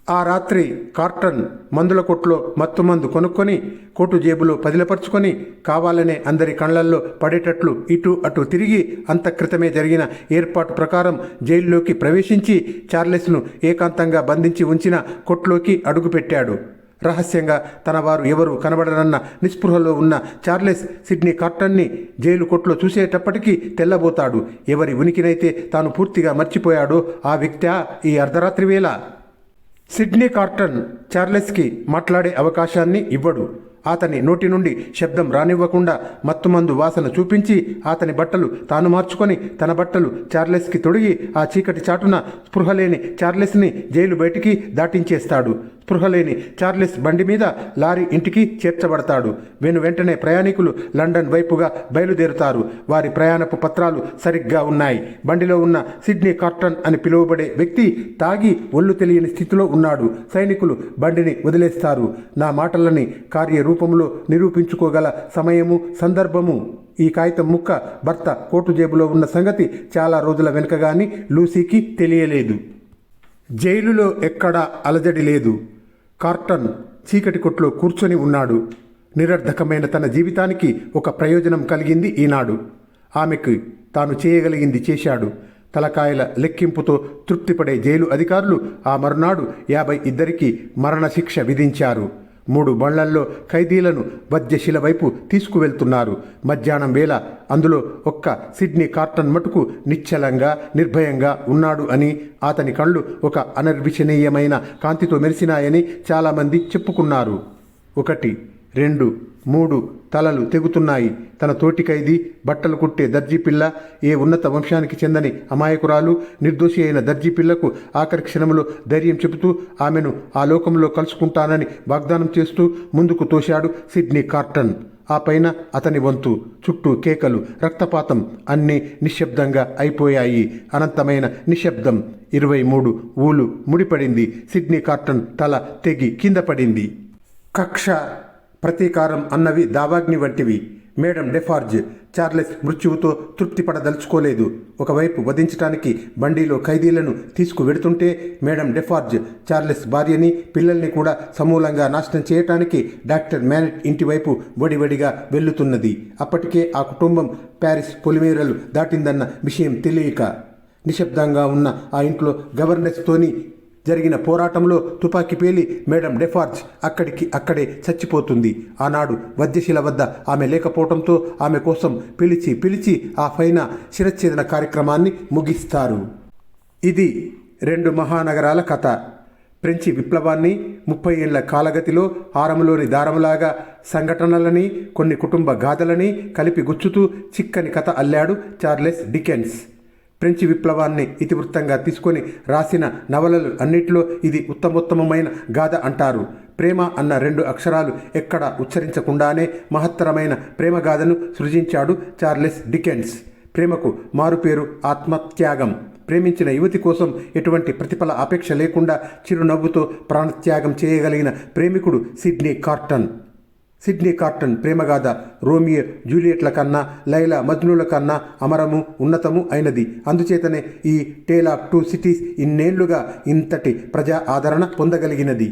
ఆ రాత్రి కార్టన్ మందుల కొట్లో మత్తుమందు కొనుక్కొని కోటు జేబులో పదిలపరుచుకొని కావాలనే అందరి కళ్ళల్లో పడేటట్లు ఇటు అటు తిరిగి అంతక్రితమే జరిగిన ఏర్పాటు ప్రకారం జైల్లోకి ప్రవేశించి చార్లెస్ను ఏకాంతంగా బంధించి ఉంచిన కొట్లోకి అడుగుపెట్టాడు. రహస్యంగా తన వారు ఎవరు కనబడరన్న నిస్పృహలో ఉన్న చార్లెస్ సిడ్నీ కార్టన్ని జైలు కొట్లో చూసేటప్పటికీ తెల్లబోతాడు. ఎవరి ఉనికినైతే తాను పూర్తిగా మర్చిపోయాడో ఆ వ్యక్తి ఈ అర్ధరాత్రి వేళ. సిడ్నీ కార్టన్ చార్లెస్కి మాట్లాడే అవకాశాన్ని ఇవ్వడు. అతని నోటి నుండి శబ్దం రానివ్వకుండా మత్తుమందు వాసన చూపించి అతని బట్టలు తాను మార్చుకొని తన బట్టలు చార్లెస్కి తొడిగి ఆ చీకటి చాటున స్పృహలేని చార్లెస్ని జైలు బయటికి దాటించేస్తాడు. స్పృహలేని చార్లెస్ బండి మీద లారీ ఇంటికి చేర్చబడతాడు. వెంటనే ప్రయాణికులు లండన్ వైపుగా బయలుదేరుతారు. వారి ప్రయాణపు పత్రాలు సరిగ్గా ఉన్నాయి. బండిలో ఉన్న సిడ్నీ కార్టన్ అని పిలువబడే వ్యక్తి తాగి ఒళ్ళు తెలియని స్థితిలో ఉన్నాడు. సైనికులు బండిని వదిలేస్తారు. నా మాటలని కార్యరూపంలో నిరూపించుకోగల సమయము, సందర్భము ఈ కాగితం ముక్క భర్త కోటు జేబులో ఉన్న సంగతి చాలా రోజుల వెనుక గాని లూసీకి తెలియలేదు. జైలులో ఎక్కడా అలజడి లేదు. కార్టన్ చీకటి కొట్లో కూర్చొని ఉన్నాడు. నిరర్ధకమైన తన జీవితానికి ఒక ప్రయోజనం కలిగింది ఈనాడు. ఆమెకు తాను చేయగలిగింది చేశాడు. తలకాయల లెక్కింపుతో తృప్తిపడే జైలు అధికారులు ఆ మరునాడు 52 మరణశిక్ష విధించారు. 3 బండ్లల్లో ఖైదీలను వజ్రశిల వైపు తీసుకువెళ్తున్నారు. మధ్యాహ్నం వేళ అందులో ఒక్క సిడ్నీ కార్టన్ మటుకు నిశ్చలంగా నిర్భయంగా ఉన్నాడు అని, అతని కళ్ళు ఒక అనర్విచనీయమైన కాంతితో మెరిసినాయని చాలామంది చెప్పుకున్నారు. 1, 2, 3 తలలు తెగుతున్నాయి. తన తోటి ఖైదీ, బట్టలు కుట్టే దర్జీ పిల్ల, ఏ ఉన్నత వంశానికి చెందని అమాయకురాలు, నిర్దోషి అయిన దర్జీ పిల్లకు ఆఖరి క్షణంలో ధైర్యం చెబుతూ ఆమెను ఆ లోకంలో కలుసుకుంటానని వాగ్దానం చేస్తూ ముందుకు తోశాడు సిడ్నీ కార్టన్. ఆ పైన అతని వంతు. చుట్టూ కేకలు, రక్తపాతం, అన్నీ నిశ్శబ్దంగా అయిపోయాయి. అనంతమైన నిశ్శబ్దం. 23 ఊలు ముడిపడింది. సిడ్నీ కార్టన్ తల తెగి కింద పడింది. కక్ష, ప్రతీకారం అన్నవి దావాగ్ని వంటివి. మేడం డెఫార్జ్ చార్లెస్ మృత్యువుతో తృప్తిపడదలుచుకోలేదు. ఒకవైపు వధించటానికి బండిలో ఖైదీలను తీసుకువెడుతుంటే మేడం డెఫార్జ్ చార్లెస్ భార్యని, పిల్లల్ని కూడా సమూలంగా నాశనం చేయటానికి డాక్టర్ మ్యానెట్ ఇంటివైపు వడివడిగా వెళ్లుతున్నది. అప్పటికే ఆ కుటుంబం ప్యారిస్ పొలిమేరలు దాటిందన్న విషయం తెలియక నిశ్శబ్దంగా ఉన్న ఆ ఇంట్లో గవర్నెస్తోని జరిగిన పోరాటంలో తుపాకీ పేలి మేడం డెఫార్జ్ అక్కడే చచ్చిపోతుంది. ఆనాడు వజ్రశిల వద్ద ఆమె లేకపోవడంతో ఆమె కోసం పిలిచి ఆ పైన శిరచ్ఛేదన కార్యక్రమాన్ని ముగిస్తారు. ఇది 2 మహానగరాల కథ. ఫ్రెంచి విప్లవాన్ని 30 ఏళ్ల కాలగతిలో హారంలోని దారంలాగా సంఘటనలని, కొన్ని కుటుంబ గాథలని కలిపి గుచ్చుతూ చిక్కని కథ అల్లాడు చార్లెస్ డికెన్స్. ఫ్రెంచి విప్లవాన్ని ఇతివృత్తంగా తీసుకొని రాసిన నవలలు అన్నిటిలో ఇది ఉత్తమోత్తమమైన గాథ అంటారు. ప్రేమ అన్న 2 అక్షరాలు ఎక్కడ ఉచ్చరించకుండానే మహత్తరమైన ప్రేమగాథను సృజించాడు చార్లెస్ డికెన్స్. ప్రేమకు మారుపేరు ఆత్మత్యాగం. ప్రేమించిన యువతి కోసం ఎటువంటి ప్రతిఫల అపేక్ష లేకుండా చిరునవ్వుతో ప్రాణత్యాగం చేయగలిగిన ప్రేమికుడు సిడ్నీ కార్టన్. సిడ్నీ కార్టన్ ప్రేమగాథ రోమియో జూలియట్ల కన్నా, లైలా మజ్నుల కన్నా అమరము, ఉన్నతము అయినది. అందుచేతనే ఈ టేల్ ఆఫ్ 2 సిటీస్ ఇన్నేళ్లుగా ఇంతటి ప్రజా ఆదరణ పొందగలిగినది.